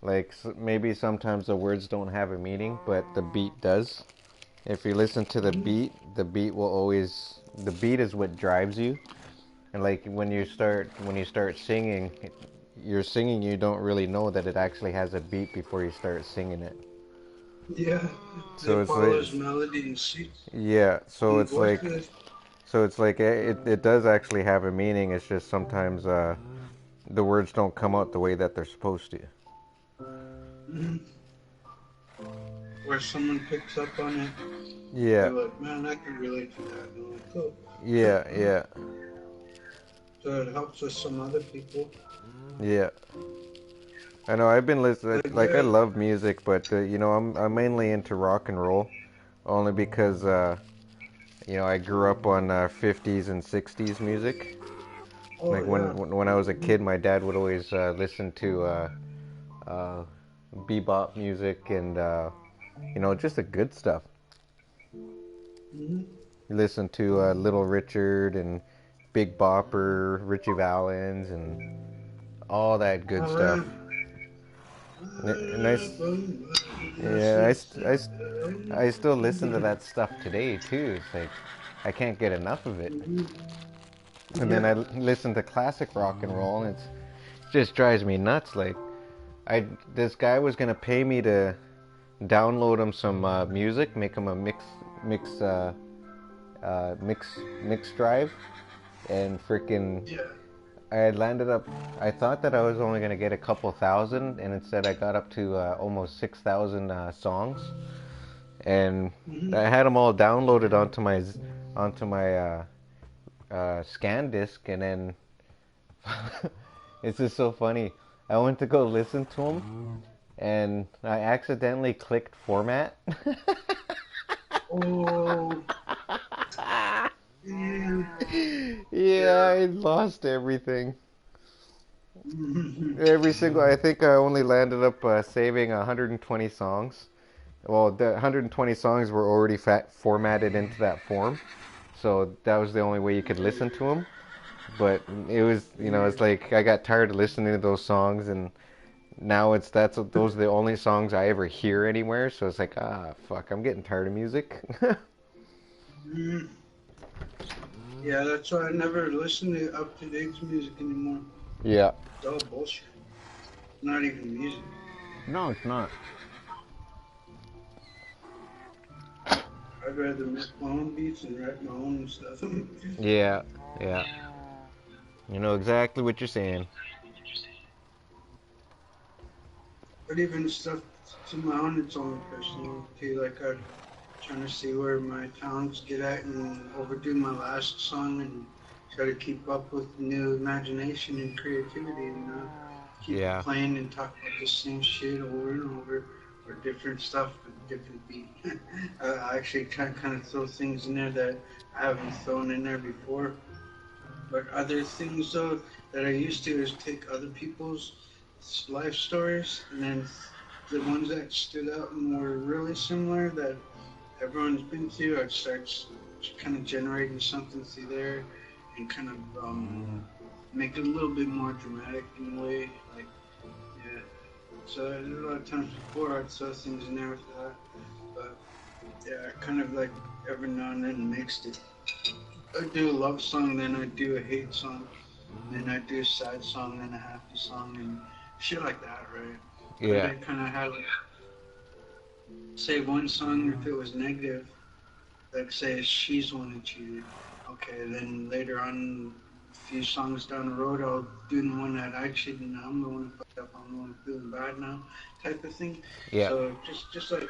Speaker 1: Like maybe sometimes the words don't have a meaning, but the beat does. If you listen to the beat will always the beat is what drives you. And like when you start singing, you're singing you don't really know that it actually has a beat before you start singing it.
Speaker 4: Yeah,
Speaker 1: So
Speaker 4: it
Speaker 1: it's like
Speaker 4: follows melody and sheet
Speaker 1: yeah, so
Speaker 4: and
Speaker 1: it's like
Speaker 4: voices.
Speaker 1: so it's like it does actually have a meaning. It's just sometimes the words don't come out the way that they're supposed to.
Speaker 4: Mhm. Where someone picks up on it,
Speaker 1: Yeah.
Speaker 4: they're like, man, I can relate to that. And I'm like, cool.
Speaker 1: Yeah, yeah.
Speaker 4: So it helps with some other people.
Speaker 1: Yeah. I know I've been listening
Speaker 4: Like,
Speaker 1: like I love music, but I'm mainly into rock and roll only because I grew up on 50s and 60s music.
Speaker 4: oh
Speaker 1: Like when
Speaker 4: yeah.
Speaker 1: when I was a kid, my dad would always listen to uh, bebop music and just the good stuff.
Speaker 4: Mm-hmm.
Speaker 1: You listen to Little Richard and Big Bopper, Richie Valens, and all that good
Speaker 4: Oh
Speaker 1: stuff.
Speaker 4: yeah.
Speaker 1: And yeah, I still listen to that stuff today too. It's like I can't get enough of it. And then
Speaker 4: Yeah.
Speaker 1: I listen to classic rock and roll, and it just drives me nuts. Like I this guy was gonna pay me to download him some music, make him a mix mix drive, and freaking
Speaker 4: Yeah.
Speaker 1: I had landed up. I thought that I was only gonna get a couple thousand, and instead I got up to almost 6,000 songs, and
Speaker 4: Mm-hmm.
Speaker 1: I had them all downloaded onto my scan disc, and then it's just so funny. I went to go listen to them, and I accidentally clicked format.
Speaker 4: Oh, yeah.
Speaker 1: Yeah,
Speaker 4: Yeah.
Speaker 1: I lost everything.
Speaker 4: Mm-hmm.
Speaker 1: Every single. I think I only landed up saving 120 songs. Well, the 120 songs were already formatted into that form, so that was the only way you could listen to them. But it was, it's like I got tired of listening to those songs, and now those are the only songs I ever hear anywhere. So it's like, fuck, I'm getting tired of music.
Speaker 4: Mm-hmm. Yeah, that's why I never listen to up to date music anymore.
Speaker 1: Yeah.
Speaker 4: It's all bullshit. Not even music.
Speaker 1: No, it's not.
Speaker 4: I'd rather make my own beats and write my own stuff.
Speaker 1: Yeah, yeah. You know exactly what you're saying.
Speaker 4: But even stuff to my own personal too. Like I'm trying to see where my talents get at and overdo my last song and try to keep up with new imagination and creativity and keep
Speaker 1: Yeah.
Speaker 4: playing and talk about the same shit over and over or different stuff with different beat. I actually kind of throw things in there that I haven't thrown in there before. But other things though that I used to is take other people's life stories and then the ones that stood out and were really similar that everyone's been through, I'd start kind of generating something through there and kind of make it a little bit more dramatic in a way. Like, yeah. So a lot of times before I'd throw things in there with that, but yeah, I kind of like every now and then mixed it. I do a love song, then I do a hate song, then I do a sad song, then a happy song, and shit like that, right? But
Speaker 1: Yeah.
Speaker 4: I kind of have, say, one song if it was negative, like say she's one and cheated. Okay, then later on, few songs down the road, I'll do the one that actually, I'm the one fucked up, I'm the one feeling bad now, type of thing.
Speaker 1: Yeah.
Speaker 4: So just like that,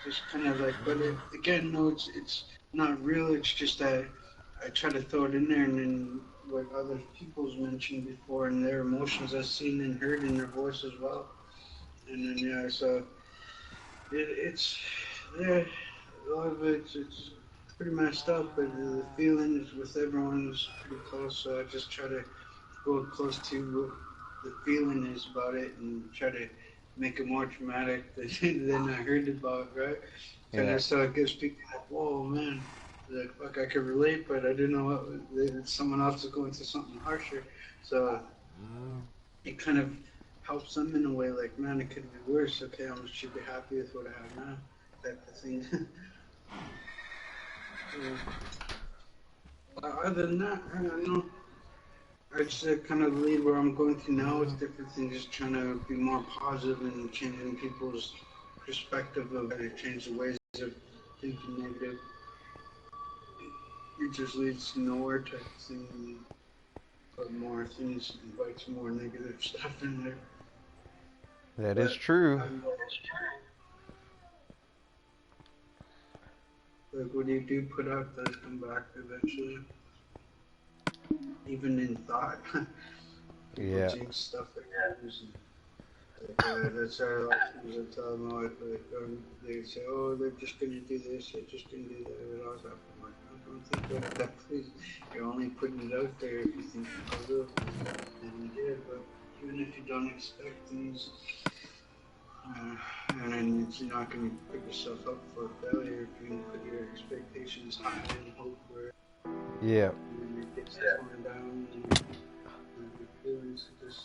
Speaker 4: just kind of like, but again, no, it's not real. It's just that I try to throw it in there, and then what other people's mentioned before, and their emotions I've seen and heard in their voice as well. And then yeah, so it's yeah, a lot of it's pretty messed up, but the feelings with everyone is pretty close. So I just try to go close to what the feeling is about it and try to make it more dramatic than I heard about, right? And
Speaker 1: Yeah.
Speaker 4: that's how it gives people like, whoa, man, like, fuck, I could relate, but I didn't know that someone else is going through something harsher. So it kind of helps them in a way, like, man, it could be worse. Okay, I should be happy with what I have now, type of thing. Other than that, I don't know. I just kind of lead where I'm going to now with different things, just trying to be more positive and changing people's perspective of it, change the ways of thinking negative. It just leads to nowhere type of thing. Put more things, invites more negative stuff in there.
Speaker 1: That is
Speaker 4: But
Speaker 1: true.
Speaker 4: I'm like what you do put out does come back eventually, even in thought. People
Speaker 1: Yeah.
Speaker 4: jinx stuff like that. That's how a lot of times I tell them, they say, oh, they're just going to do this, they're just going to do that. And I was like, don't think about that, please. You're only putting it out there if you think you will. And yeah, but even if you don't expect things, and then you're not going to put yourself up for failure if you put your expectations high and hope for it.
Speaker 1: Yeah.
Speaker 4: And then it gets torn down and your feelings are just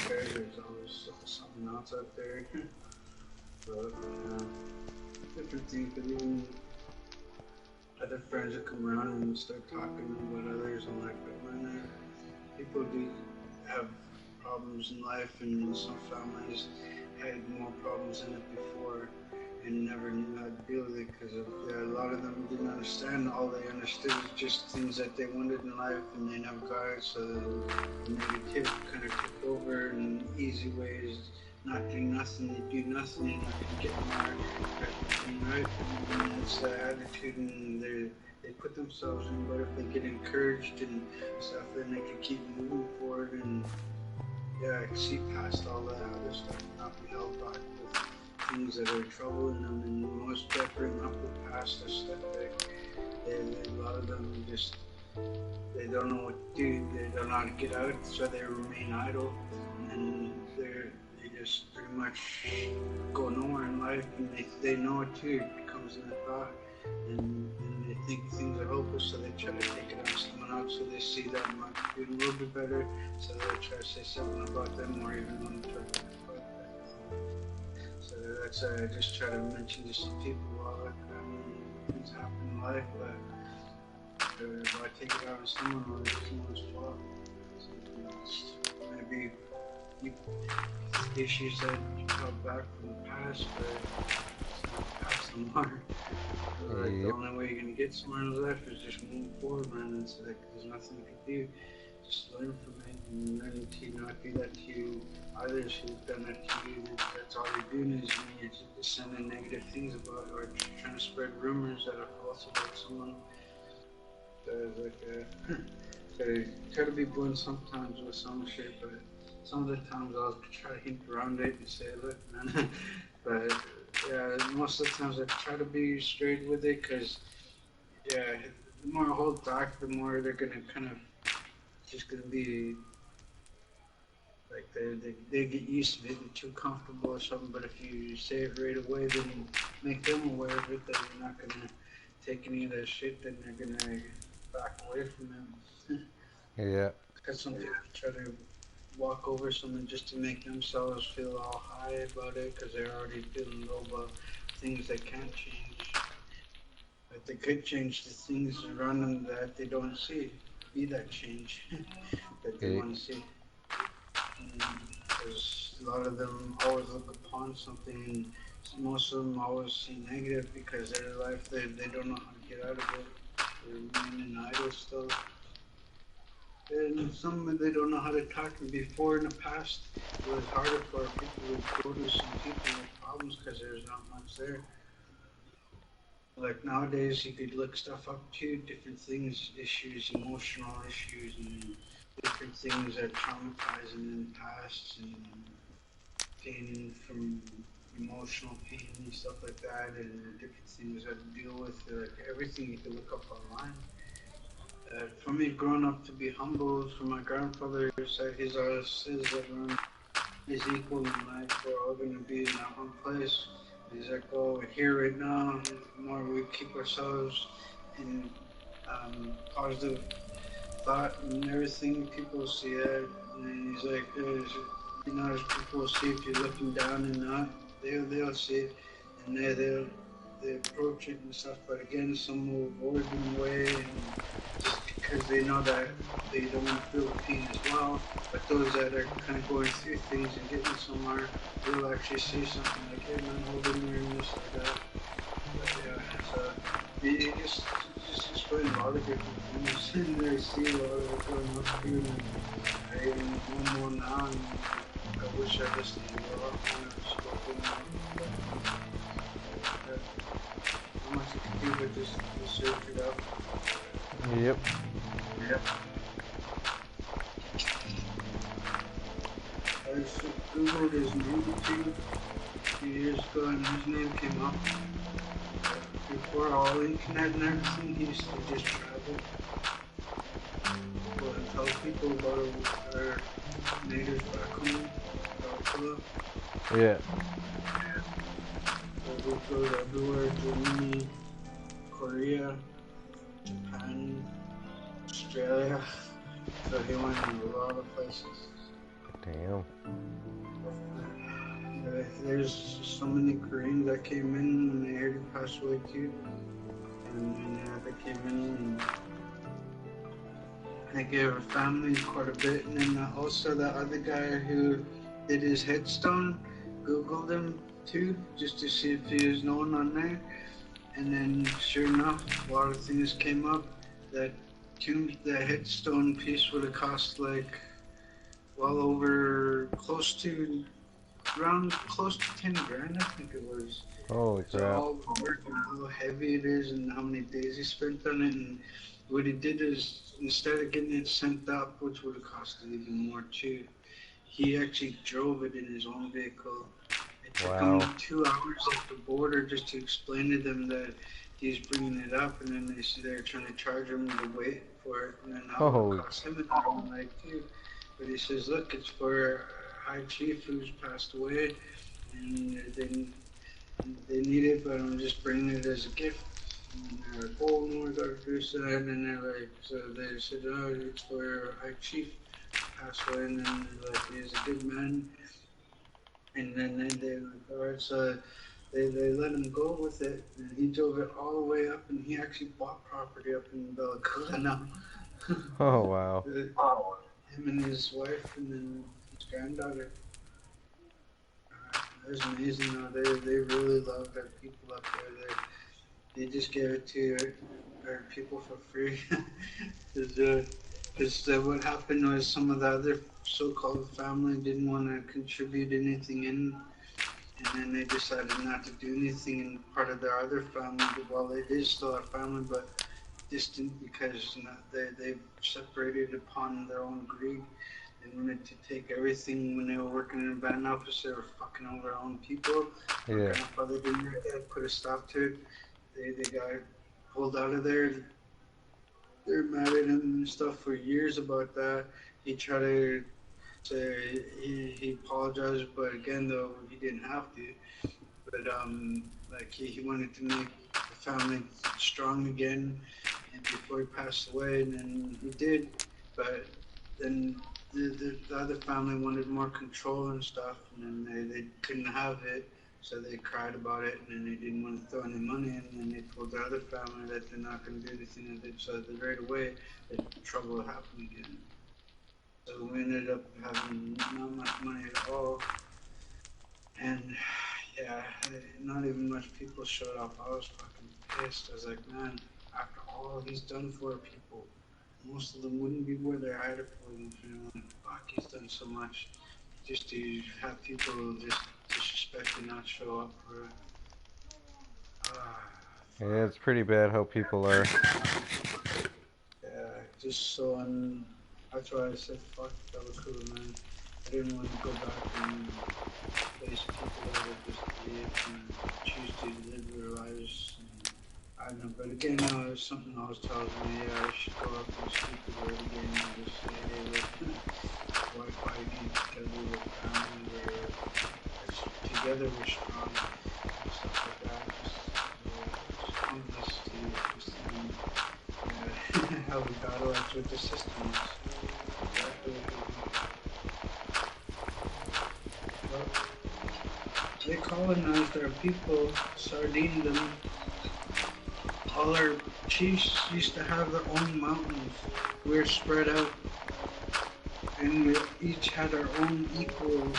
Speaker 4: there's always something else out there. But different things, but even other friends that come around and start talking about others, I'm like, oh, man, people do have problems in life, and some families had more problems in it before and never knew how to deal with it because a lot of them didn't understand. All they understood was just things that they wanted in life and they never got it, so the negative kind of took over in easy ways, not doing nothing, they do nothing and get more right? And that's the attitude, and they put themselves in, but if they get encouraged and stuff, then they can keep moving forward and yeah, I can see past all that other stuff and not be held back with things that are troubling them, and most that bring up the past is stuff that a lot of them just they don't know what to do, they don't know how to get out, so they remain idle, and they just pretty much go nowhere in life, and they know it too. It comes in a thought, and they think things are hopeless, so they try to take it on someone else, so they see them doing a little bit better, so they try to say something about them, or even when they try to about that. So that's I just try to mention to some people, well, look, things happen in life, but if I take it out on someone, or it's someone's fault. So maybe you, issues that you held back from the past, but past them are. Like the only way you're gonna get somewhere in life is just move forward, man. It's like there's nothing you can do. Just learn from it and learn to not do that to others who've done that to you. That's all you're doing is you're just sending negative things about, or trying to spread rumors that are false about someone. So it's like, so try to be blunt sometimes with some shit, but some of the times I'll try to hint around it and say, look, man. But yeah, most of the times I try to be straight with it, because yeah, the more I hold back, the more they're gonna kind of just gonna be like they get used to it, they're too comfortable or something. But if you say it right away, then make them aware of it, that you're not gonna take any of that shit, then they're gonna back away from it.
Speaker 1: Yeah.
Speaker 4: Because some people try to walk over someone just to make themselves feel all high about it, because they're already feeling low about things they can't change. But they could change the things around them that they don't see. Be that change that they want to see. Because a lot of them always look upon something, and most of them always see negative because their life, they don't know how to get out of it. for men and idol stuff. And some they don't know how to talk. And before in the past, it was harder for people to go to some people with problems because there's not much there. Like nowadays, you could look stuff up too, different things, issues, emotional issues, and different things that traumatize them in the past, and pain from emotional pain and stuff like that, and different things that to deal with, like everything you can look up online. For me, growing up to be humble, for my grandfather said his always says that everyone is equal in life, we're all going to be in that one place. He's like, oh, we're here right now, the more we keep ourselves in positive thought and everything, people see it. And he's like, there's people see if you're looking down and not, they'll see it, and they approach it and stuff. But again, some will avoid them away, and just because they know that they don't want to feel the pain as well. But those that are kind of going through things and getting somewhere, will actually say something like, "Hey man, hold in there," and this or that. But yeah, so you just explain a lot of different things, and I see a lot of it going up too. And I even one more now, and I wish I listened to a lot more spoken about. But how much you can do, but just search it up.
Speaker 1: Yep.
Speaker 4: Yep. I just googled his name too a few years ago, and his name came up. Before all internet and everything, he used to just travel. Well, and tell people about their natives back home, Alcoa.
Speaker 1: Yeah.
Speaker 4: So he goes everywhere, Germany, Korea, Japan, Australia. So he went in a lot of places.
Speaker 1: Damn.
Speaker 4: There's so many Koreans that came in and they heard he passed away too. And they came in and they gave her family quite a bit. And then also the other guy who did his headstone, Googled him too, just to see if he was known on there. And then sure enough, a lot of things came up. That the headstone piece would have cost like well over close to 10 grand, I think it was.
Speaker 1: Holy
Speaker 4: So
Speaker 1: crap.
Speaker 4: all the work and how heavy it is and how many days he spent on it. And what he did is instead of getting it sent up, which would have costed even more too, he actually drove it in his own vehicle. It took him
Speaker 1: Wow.
Speaker 4: 2 hours at the border just to explain to them that he's bringing it up, and then they're trying to charge him the weight for it, and then that would
Speaker 1: Holy.
Speaker 4: cost him an arm and leg too. But he says, look, it's for High Chief who's passed away, and they need it, but I'm just bringing it as a gift. And they're like, oh no, I gotta do that. And they're like, so they said, oh, it's for High Chief passed away, and then they're like, he's a good man. And then they're like, alright, so they let him go with it, and he drove it all the way up, and he actually bought property up in Bella now.
Speaker 1: Oh, wow.
Speaker 4: Him and his wife, and then his granddaughter. It was amazing. They really love their people up there. They just gave it to our people for free. Because what happened was some of the other so-called family didn't want to contribute anything in, and then they decided not to do anything in part of their other family. Well, they did still have family, but distant because they separated upon their own greed. They wanted to take everything when they were working in a band office. They were fucking over their own people. My
Speaker 1: Yeah.
Speaker 4: grandfather didn't like that, put a stop to it. They got pulled out of there. They're mad at him and stuff for years about that. He tried to say he apologized, but again, though, he didn't have to. But like he wanted to make the family strong again, and before he passed away, and then he did. But then the other family wanted more control and stuff, and then they couldn't have it, so they cried about it, and then they didn't want to throw any money in, and they told the other family that they're not going to do anything with it, so right away, the trouble happened again. So we ended up having not much money at all, and yeah, not even much people showed up. I was fucking pissed. I was like, man, after all he's done for people. Most of them wouldn't be where they're at if it wasn't for him. Like, fuck, he's done so much just to have people just disrespect and not show up for it.
Speaker 1: Yeah, it's pretty bad how people are.
Speaker 4: Yeah, just so that's why I said fuck fellow crew, man. I didn't want to go back and face people that are just idiots and choose to live their lives. And I don't know, but again, something else tells me, yeah, I should go up and speak the word again and just say, hey, look, why fight against each other? We're family, together we're strong, and stuff like that. Just pointless to just how we battle us with the system. Is exactly what they do. Well, they colonized our people, sardined them. All our chiefs used to have their own mountains. We were spread out, and we each had our own equal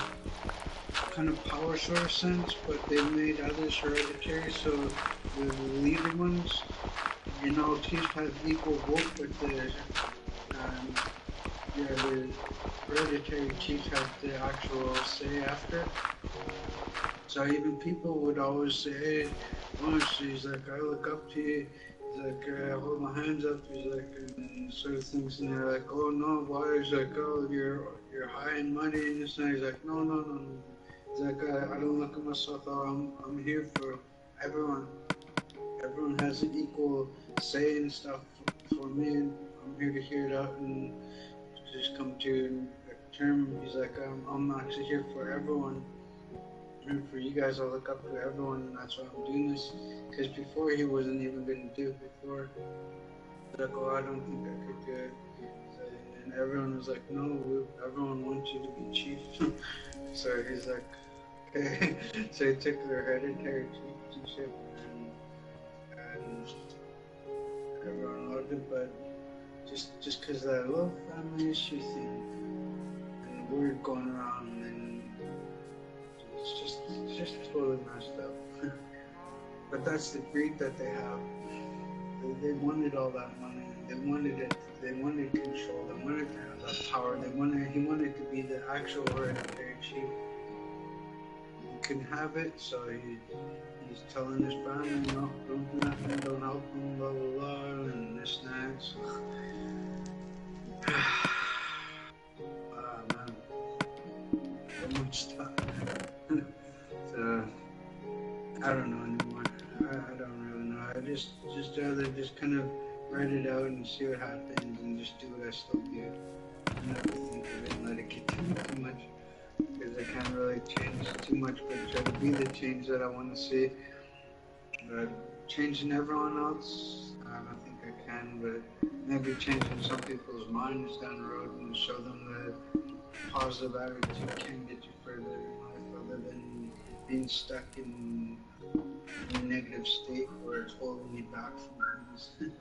Speaker 4: kind of power source sense, but they made others hereditary, so the leader ones, chiefs have equal vote, but the hereditary chiefs had the actual say after. So even people would always say, hey, Bunch, he's like, I look up to you. He's like, hold my hands up. He's like, and sort of things. And they're like, oh no, why? He's like, oh, you're high in money and this and that. He's like, no, no, no, no. He's like, I don't look at myself. I'm here for everyone. Everyone has an equal say and stuff for me. And I'm here to hear it out and just come to a term. He's like, I'm actually here for everyone. And for you guys, I look up to everyone, and that's why I'm doing this. Because before, he wasn't even going to do it before. Like, oh, I don't think I could do it. And everyone was like, no, everyone wants you to be chief. So he's like, okay. So he took the hereditary chieftainship, and everyone loved it. But just because that little family issue thing, and word going around, and it's just totally messed up. But that's the greed that they have. They wanted all that money. They wanted it. They wanted control. They wanted to have that power. He wanted to be the actual hereditary chief. He couldn't have it, so he's telling his family, no, don't do nothing, don't help him, blah blah blah, and this and that. So, man, so much stuff. So I don't know anymore. I don't really know. I just rather just kind of write it out and see what happens and just do what I still do. And never think of it and let it get to me too much. Because I can't really change too much, but try to be the change that I want to see. But changing everyone else, I don't think I can, but maybe changing some people's minds down the road and show them that positive attitude can get you further in life other than being stuck in a negative state where it's holding me back from things.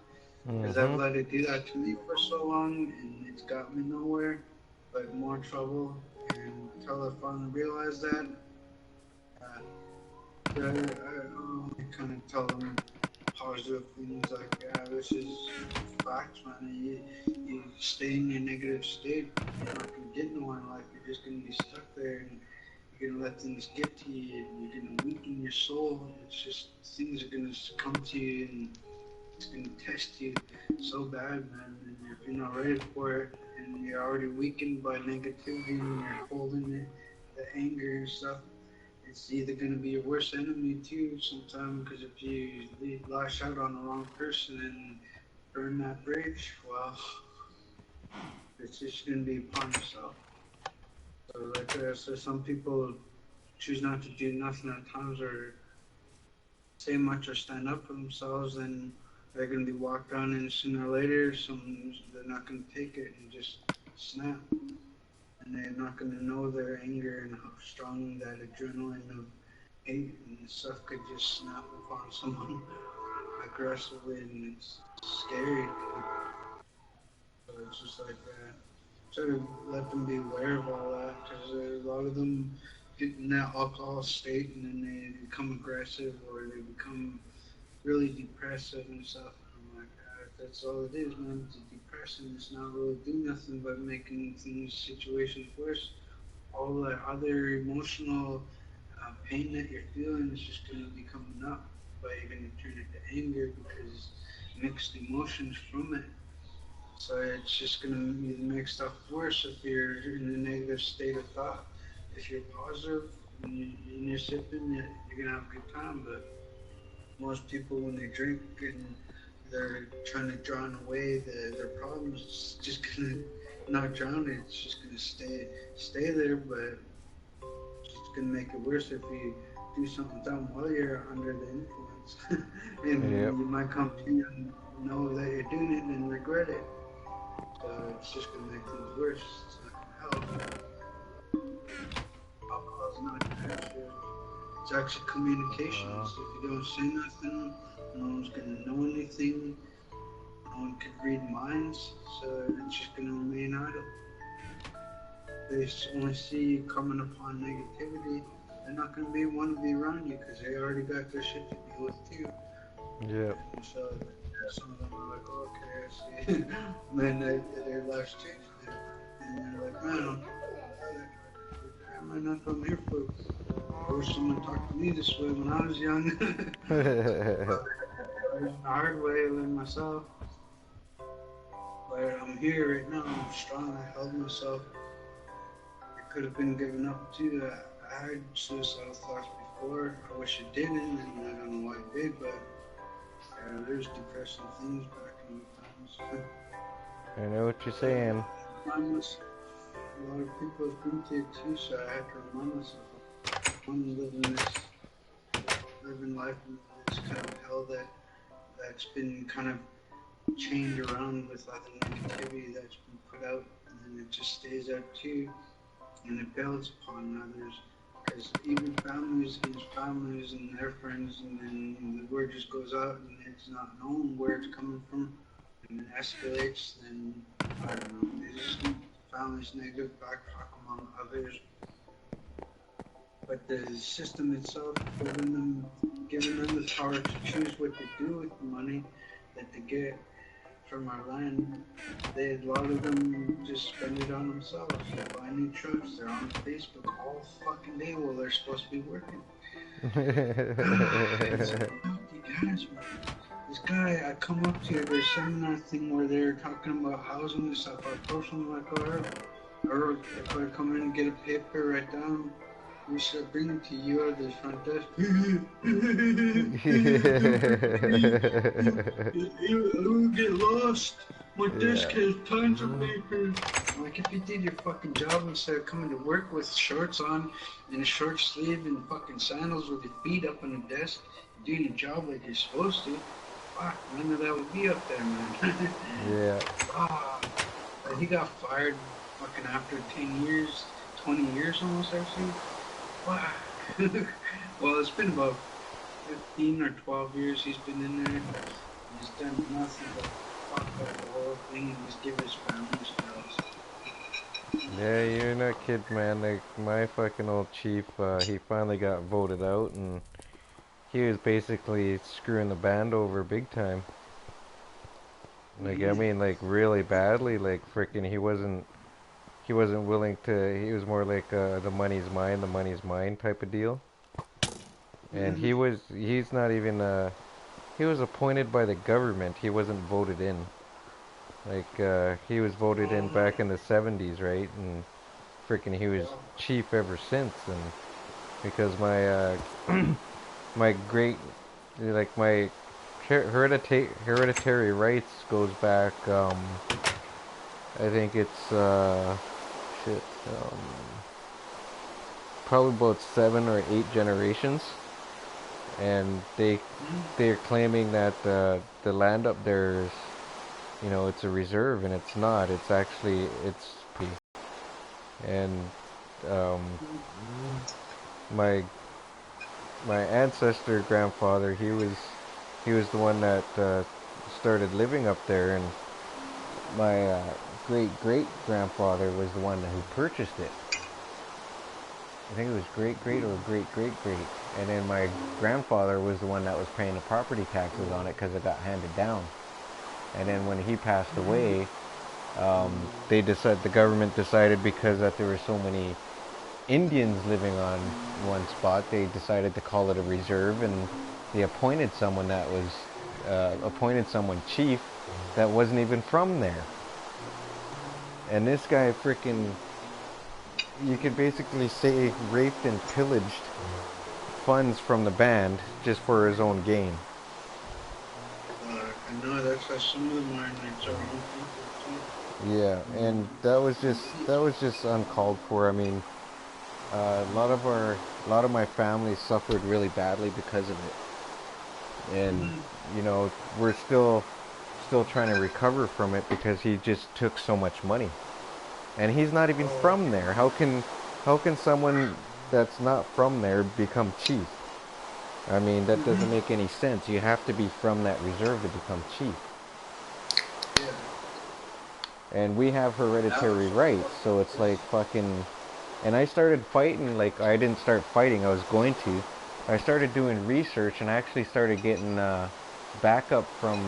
Speaker 4: Because I've let it do that to me for so long, and it's got me nowhere, but more trouble. And until I finally realized that, I kind of tell them positive things like, yeah, this is facts, man. You stay in your negative state, you're not going to get nowhere in life. You're just going to be stuck there, and you're going to let things get to you, and you're going to weaken your soul. It's just things are going to come to you, and it's going to test you so bad, man. And if you're not ready for it, and you're already weakened by negativity, and you're holding it, the anger and stuff, it's either going to be your worst enemy too sometimes, because if you lash out on the wrong person and burn that bridge, well, it's just going to be upon yourself. So so some people choose not to do nothing at times or say much or stand up for themselves, and they're going to be walked on, and sooner or later they're not going to take it and just snap. And they're not going to know their anger and how strong that adrenaline of hate and stuff could just snap upon someone aggressively, and it's scary. So it's just like, try to let them be aware of all that, because a lot of them get in that alcohol state, and then they become aggressive, or they become really depressive and stuff. And I'm like, That's all it is, man. It's a depression. It's not really doing nothing but making things, situations worse. All that other emotional pain that you're feeling is just going to be coming up, but you're going to turn it to anger because mixed emotions from it. So it's just going to make stuff worse if you're in a negative state of thought. If you're positive and you're sipping, you're going to have a good time. But most people, when they drink and they're trying to drown away their problems, it's just going to not drown it. It's just going to stay there, but it's going to make it worse if you do something dumb while you're under the influence. And
Speaker 1: Yep.
Speaker 4: you might come to and know that you're doing it and regret it. So it's just going to make things worse. It's not going to help. Alcohol's not going to help you. It's actually communication.
Speaker 1: Wow.
Speaker 4: So if you don't say nothing, no one's going to know anything. No one can read minds. So it's just going to remain idle. They only see you coming upon negativity. They're not going to want to be around you because they already got their shit to deal with too.
Speaker 1: Yep.
Speaker 4: And so some of them are like, oh, okay, I see. And then their lives change. And they're like, man, am I not come here for? I wish someone talked to me this way when I was young. I learned the hard way, I learned myself. But I'm here right now. I'm strong. I held myself. I could have been given up too. I had suicidal thoughts before. I wish I didn't, and I don't know why I did, but there's depressing things back in the times.
Speaker 1: I know what you're saying.
Speaker 4: A lot of people have been through it too, so I had to remind myself I'm living life in this kind of hell that's been kind of chained around with other negativity that's been put out, and then it just stays out too, and it builds upon others. Because even families against families and their friends, and then the word just goes out, and it's not known where it's coming from, and it escalates. Then I don't know. They just keep families negative, backtalk among others. But the system itself, giving them the power to choose what to do with the money that they get from our land, a lot of them just spend it on themselves. They buy new trucks, they're on Facebook all fucking day while they're supposed to be working. It's like, you guys, man. This guy, I come up to their seminar thing where they're talking about housing and stuff. I approach them like, or if I come in and get a paper, write down, we should bring it to you at the front desk. I will get lost. My desk has tons of papers. Like, if you did your fucking job instead of coming to work with shorts on and a short sleeve and fucking sandals with your feet up on the desk, doing your job like you're supposed to, fuck, none of that would be up there, man.
Speaker 1: Yeah.
Speaker 4: But he got fired fucking after 10 years, 20 years almost, actually. Wow. Well, it's been about 15 or 12 years he's been in there. He's done nothing but fuck up the whole thing and just give his family spells.
Speaker 1: Yeah, you're not kidding, man. Like, my fucking old chief, he finally got voted out, and he was basically screwing the band over big time. Like, I mean, like, really badly. Like, freaking, he wasn't willing to, he was more like, the money's mine type of deal. And he's not even, he was appointed by the government, he wasn't voted in. Like, he was voted in back in the 70s, right? And freaking, he was chief ever since. And because my, my great, like, my hereditary rights goes back, I think it's, probably about 7 or 8 generations, and they're claiming that the land up there is, you know, it's a reserve, and it's not. It's actually and my ancestor grandfather, he was the one that started living up there, and my great grandfather was the one who purchased it. I think it was great or great. And then my grandfather was the one that was paying the property taxes on it because it got handed down. And then when he passed away, the government decided because that there were so many Indians living on one spot, they decided to call it a reserve, and they appointed someone that was appointed someone chief that wasn't even from there. And this guy freaking, you could basically say, raped and pillaged funds from the band just for his own gain.
Speaker 4: I know that's how some of them are in our own people too.
Speaker 1: Yeah, and that was just uncalled for. I mean, a lot of my family suffered really badly because of it, and you know, we're still trying to recover from it because he just took so much money, and he's not even from there. How can someone that's not from there become chief? I mean, that doesn't make any sense. You have to be from that reserve to become chief.
Speaker 4: Yeah.
Speaker 1: And we have hereditary rights, so it's like fucking. And I started fighting, like, I didn't start fighting, I was going to. I started doing research, and I actually started getting backup from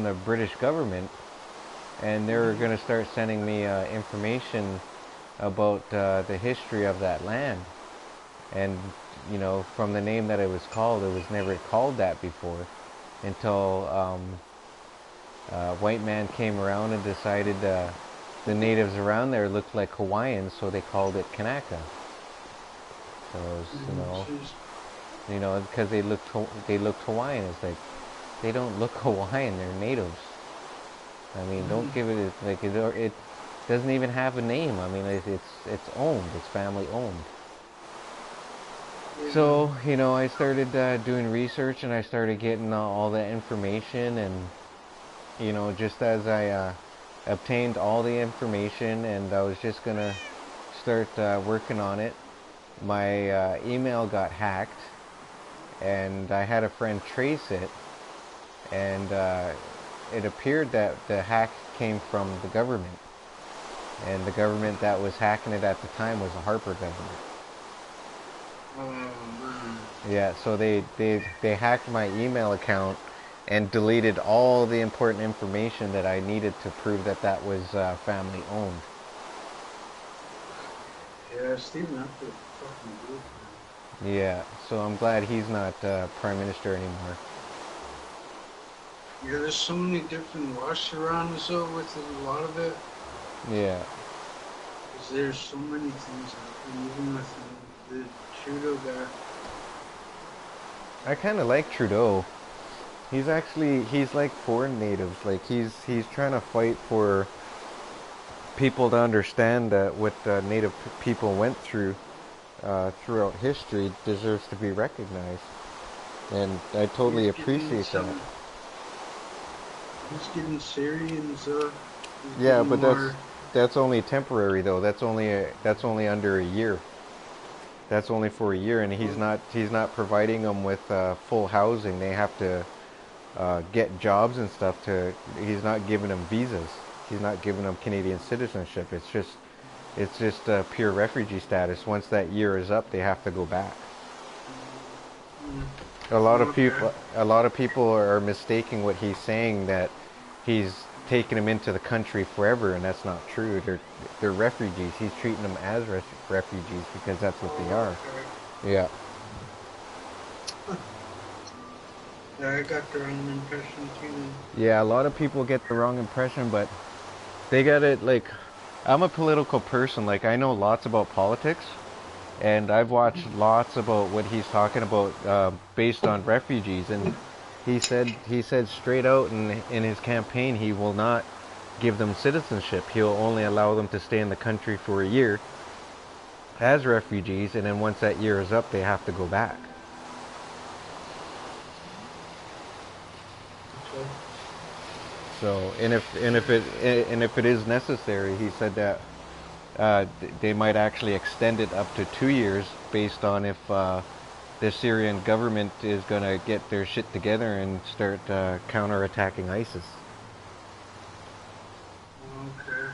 Speaker 1: the British government, and they were going to start sending me information about the history of that land. And, you know, from the name that it was never called that before until white man came around and decided the natives around there looked like Hawaiians, so they called it Kanaka. So it was, you know, because they looked Hawaiian. It's like, they don't look Hawaiian; they're natives. I mean, don't give it like it doesn't even have a name. I mean, it's owned. It's family owned. So, you know, I started doing research, and I started getting all that information, and you know, just as I obtained all the information, and I was just gonna start working on it, my email got hacked, and I had a friend trace it, and it appeared that the hack came from the government, and the government that was hacking it at the time was the Harper government. Yeah, so they hacked my email account and deleted all the important information that I needed to prove that that was family owned.
Speaker 4: Yeah, Stephen Apple fucking good.
Speaker 1: Yeah, so I'm glad he's not prime minister anymore.
Speaker 4: Yeah, there's so many different wash arounds though with a lot of it.
Speaker 1: Yeah.
Speaker 4: Because there's so many things happening, even with the Trudeau guy.
Speaker 1: I kind of like Trudeau. He's like for natives. Like he's trying to fight for people to understand that what native people went through throughout history deserves to be recognized. And I totally appreciate that.
Speaker 4: He's getting Syrians.
Speaker 1: Yeah, but that's only temporary though. That's only under a year. That's only for a year, and he's not providing them with full housing. They have to get jobs and stuff. He's not giving them visas. He's not giving them Canadian citizenship. It's just pure refugee status. Once that year is up, they have to go back. A lot of people are mistaking what he's saying, that he's taking them into the country forever, and that's not true. They're refugees. He's treating them as refugees because that's what they are. Yeah.
Speaker 4: Yeah, I got the wrong impression too.
Speaker 1: Yeah, a lot of people get the wrong impression, but they got it. Like, I'm a political person. Like, I know lots about politics, and I've watched lots about what he's talking about based on refugees. And he said straight out in his campaign, he will not give them citizenship. He'll only allow them to stay in the country for a year as refugees, and then once that year is up, they have to go back.
Speaker 4: Okay.
Speaker 1: So, and if it is necessary, he said that they might actually extend it up to 2 years based on if the Syrian government is going to get their shit together and start counterattacking ISIS.
Speaker 4: Okay.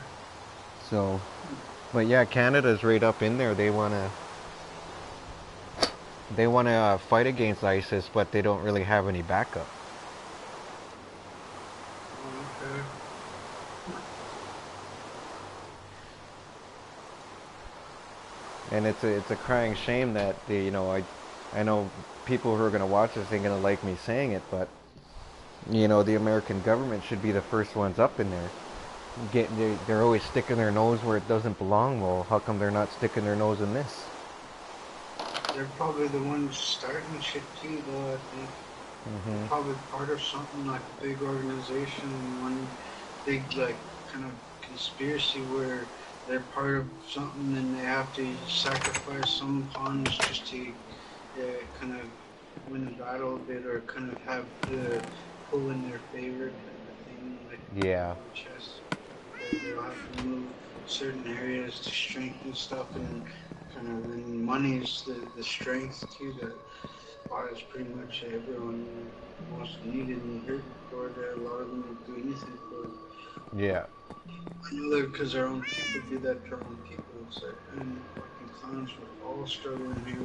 Speaker 1: So, but yeah, Canada's right up in there. They want to fight against ISIS, but they don't really have any backup. And it's a crying shame that I know people who are gonna watch this ain't gonna like me saying it, but the American government should be the first ones up in there. They're always sticking their nose where it doesn't belong. Well, how come they're not sticking their nose in this?
Speaker 4: They're probably the ones starting shit too, though. I think they're probably part of something like a big organization, one big like kind of conspiracy where they're part of something and they have to sacrifice some pawns just to kind of win the battle a bit or kind of have the pull in their favor kind of thing, like
Speaker 1: Yeah.
Speaker 4: chess. They'll have to move certain areas to strengthen stuff and kind of and money's the strength too that buys pretty much everyone most needed and hurting for it. A lot of them will do anything for it.
Speaker 1: Yeah.
Speaker 4: I know that because our own people do that to our own people. It's like, fucking clowns, we're all struggling here.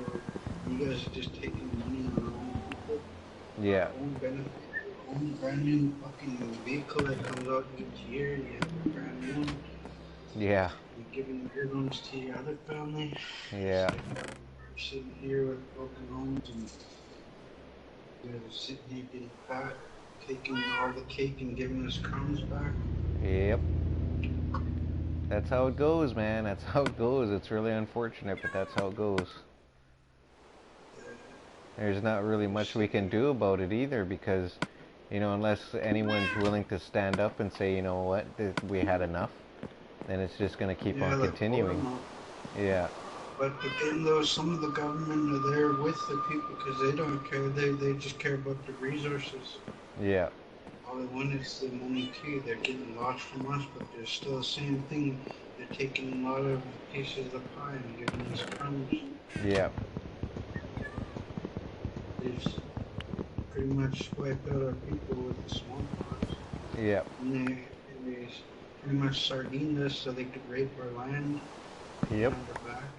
Speaker 4: You guys are just taking money on our own people.
Speaker 1: Yeah.
Speaker 4: Our own benefit. Our own brand new fucking vehicle that comes out each year. You have a brand new one.
Speaker 1: Yeah.
Speaker 4: You're giving good ones to your other family.
Speaker 1: Yeah.
Speaker 4: We're sitting here with broken homes and you guys are sitting here getting fat, taking all the cake and giving us crumbs back.
Speaker 1: Yep. That's how it goes, man. That's how it goes. It's really unfortunate, but that's how it goes. There's not really much we can do about it either because, unless anyone's willing to stand up and say, you know what, we had enough, then it's just going to keep on continuing. Yeah.
Speaker 4: But again, though, some of the government are there with the people because they don't care. They just care about the resources.
Speaker 1: Yeah.
Speaker 4: All they want is the money too. They're getting lots from us, but they're still the same thing. They're taking a lot of pieces of the pie and giving us crumbs.
Speaker 1: Yeah.
Speaker 4: They've pretty much wiped out our people with the smallpox.
Speaker 1: Yeah.
Speaker 4: And they pretty much sardined us so they could rape our land.
Speaker 1: Yep.
Speaker 4: Our back.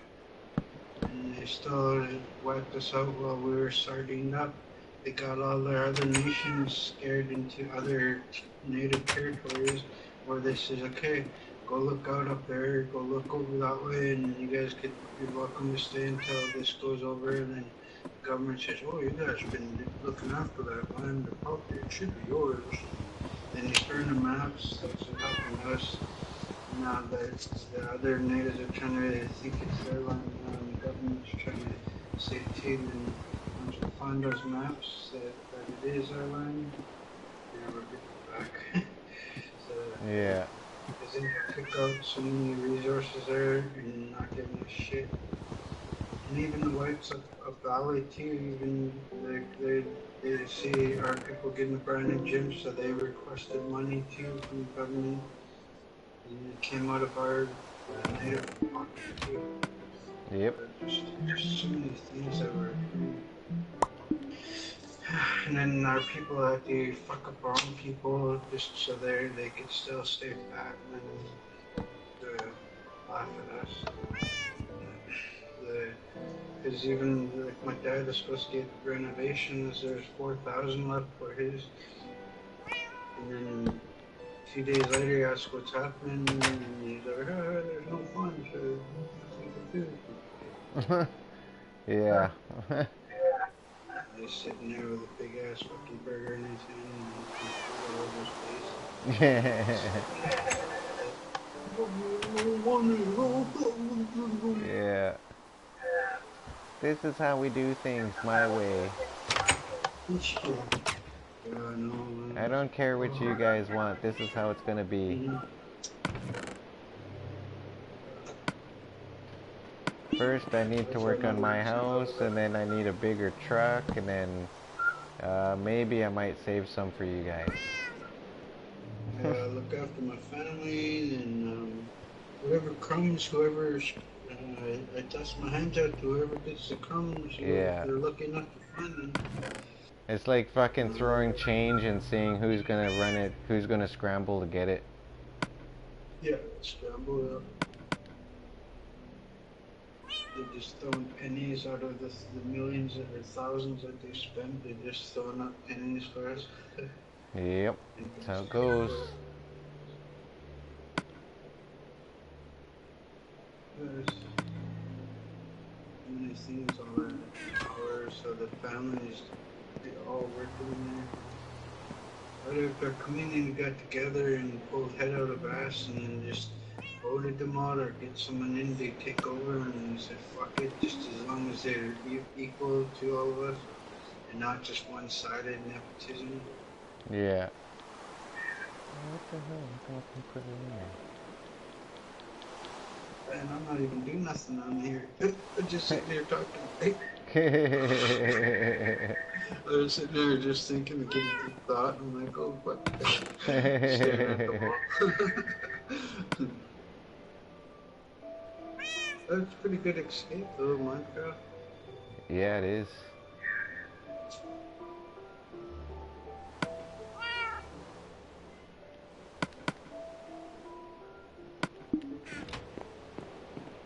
Speaker 4: And they still wiped us out while we were sardined up. They got all their other nations scared into other native territories where they says, okay, go look out up there, go look over that way, and you guys could be welcome to stay until this goes over. And then the government says, oh, you guys have been looking after that land, the property, it should be yours. Then you turn the maps, that's what happened to us. Now that the other natives are trying to think it's their land now, and the government's trying to say too, and once we find those maps that it is our land, we'll get it back. So,
Speaker 1: Yeah.
Speaker 4: because they took out so many resources there and not giving us shit. And even the whites of Valley too, even they see our people getting a brand new gym, so they requested money too from the government. And it came out of our native pocket too.
Speaker 1: Yep.
Speaker 4: Just so many things that were. And then our people had to fuck up our own people just so they could still stay fat and then laugh at us. Because even like my dad is supposed to get renovations, there's 4,000 left for his, and then a few days later he asks what's happening, and he's like, oh, there's no funds, there's nothing to do.
Speaker 1: Yeah.
Speaker 4: He's sitting there with a big ass fucking burger in his hand and all over his face.
Speaker 1: Yeah. This is how we do things my way. I don't care what you guys want. This is how it's gonna be. First, I need to work on my house, and then I need a bigger truck, and then maybe I might save some for you guys.
Speaker 4: Look after my family, and whoever crumbs, whoever I toss my hands out to, whoever gets the crumbs,
Speaker 1: Yeah.
Speaker 4: they're lucky enough to find them.
Speaker 1: It's like fucking throwing change and seeing who's gonna run it, who's gonna scramble to get it.
Speaker 4: Yeah, scramble up. They're just throwing pennies out of the millions or thousands that they spend. They're just throwing up pennies for us.
Speaker 1: Yep, that's how it goes.
Speaker 4: kind of things all at hours, so the families, they all working in there. But if our community got together and pulled head out of ass and then just voted them out or get someone in to take over and say fuck it, just as long as they're equal to all of us and not just one-sided nepotism.
Speaker 1: Yeah. What the hell? Look how I can put it
Speaker 4: And I'm not even doing nothing on here. I'm just sitting here talking.
Speaker 1: in
Speaker 4: I was sitting there just thinking, getting deep thought, and I'm like, oh fuck, staring at the
Speaker 1: there.
Speaker 4: wall. That's pretty good escape though, Minecraft.
Speaker 1: Yeah, it is.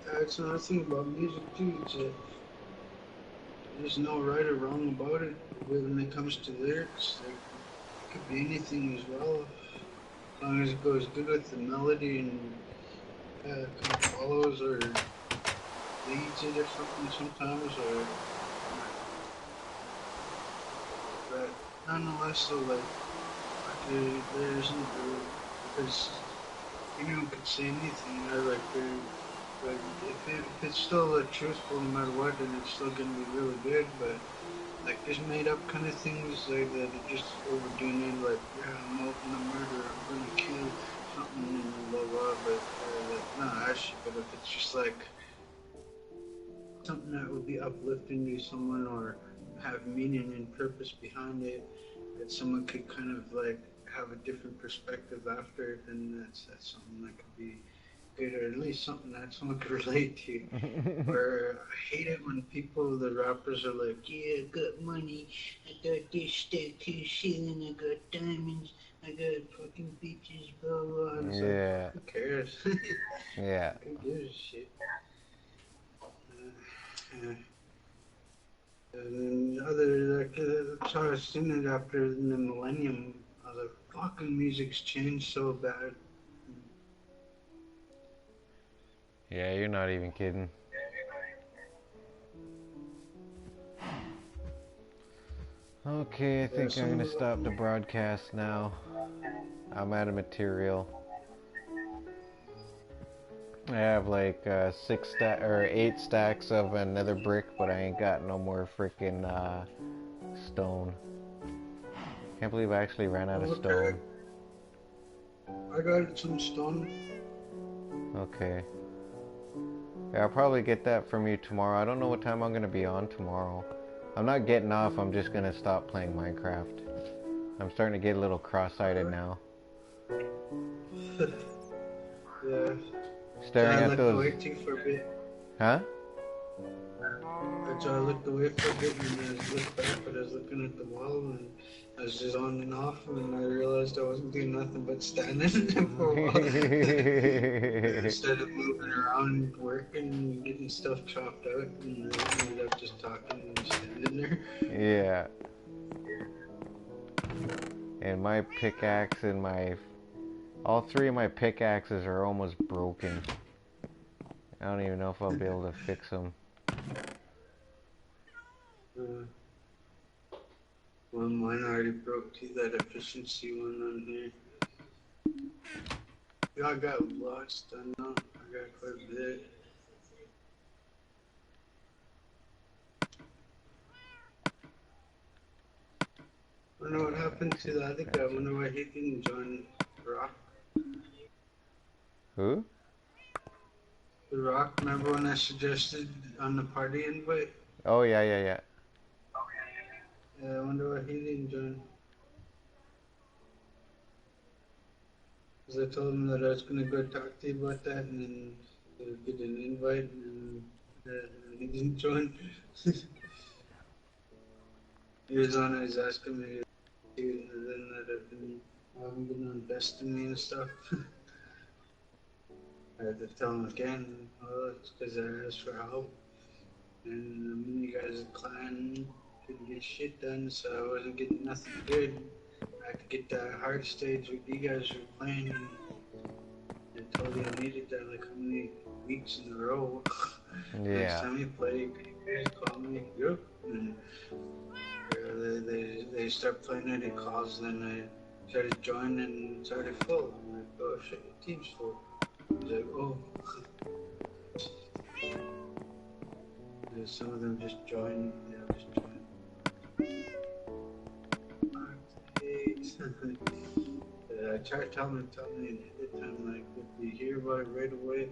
Speaker 4: That's another thing about music too. It's there's no right or wrong about it when it comes to lyrics. Like, it could be anything as well, as long as it goes good with the melody and kind of follows or leads it or something sometimes. Or but nonetheless, though, like there isn't because anyone could say anything. But if it's still truthful no matter what, then it's still gonna be really good. But like there's made up kind of things like that are just overdoing it. Like yeah, I'm open to murder, I'm gonna kill something, and blah blah. But like no, actually, but if it's just like something that would be uplifting to someone or have meaning and purpose behind it, that someone could kind of like have a different perspective after, then that's something that could be good, or at least something that someone could relate to. Or I hate it when people, the rappers, are like, yeah, I got money, I got this stack to ceiling, I got diamonds, I got fucking bitches, blah blah. And it's like,
Speaker 1: Yeah.
Speaker 4: who cares?
Speaker 1: Yeah.
Speaker 4: Who gives a shit? Uh, and other, like, that's how I seen it after the millennium. The fucking music's changed so bad.
Speaker 1: Yeah, you're not even kidding. Okay, I
Speaker 4: Yeah,
Speaker 1: think I'm gonna stop the broadcast now. I'm out of material. I have like 8 stacks of another brick, but I ain't got no more freaking stone. Can't believe I actually ran out of stone.
Speaker 4: I got some stone.
Speaker 1: Okay. Yeah, I'll probably get that from you tomorrow. I don't know what time I'm gonna be on tomorrow. I'm not getting off, I'm just gonna stop playing Minecraft. I'm starting to get a little cross-eyed now.
Speaker 4: Yeah.
Speaker 1: Staring
Speaker 4: I
Speaker 1: at
Speaker 4: looked
Speaker 1: those...
Speaker 4: away too for a bit.
Speaker 1: Huh?
Speaker 4: So I looked away for a bit and I looked back, but I was looking at the wall and I was just on and off, and I realized I wasn't doing nothing but standing for a while. Instead of moving around, working, getting stuff chopped out, and I ended up just talking and standing there.
Speaker 1: Yeah. And my pickaxe and all 3 of my pickaxes are almost broken. I don't even know if I'll be able to fix them.
Speaker 4: Well, mine already broke too, that efficiency one on here. Yeah, I got lots done now. I got quite a bit. I wonder what happened to the other guy. I wonder why he didn't join Rock.
Speaker 1: Who?
Speaker 4: The Rock, remember when I suggested on the party invite?
Speaker 1: Oh, yeah.
Speaker 4: Yeah, I wonder why he didn't join. Because I told him that I was going to go talk to you about that, and then get an invite, and he didn't join. He was on, he was asking me to, and then that I haven't been investing me and stuff. I had to tell him again, oh, it's because I asked for help. And you guys' clan couldn't get shit done, so I wasn't getting nothing good. I had to get that hard stage with you guys were playing, and I told you I needed that like how many weeks in a row. Next
Speaker 1: Yeah.
Speaker 4: time you play, you guys call me. Yep. And they start playing it, it calls, then I try to join and it's already full. I'm like, oh shit, your team's full. He's like, oh. Yeah, some of them just join, just join. I tried telling him ahead of time, like, if you hear about it right away,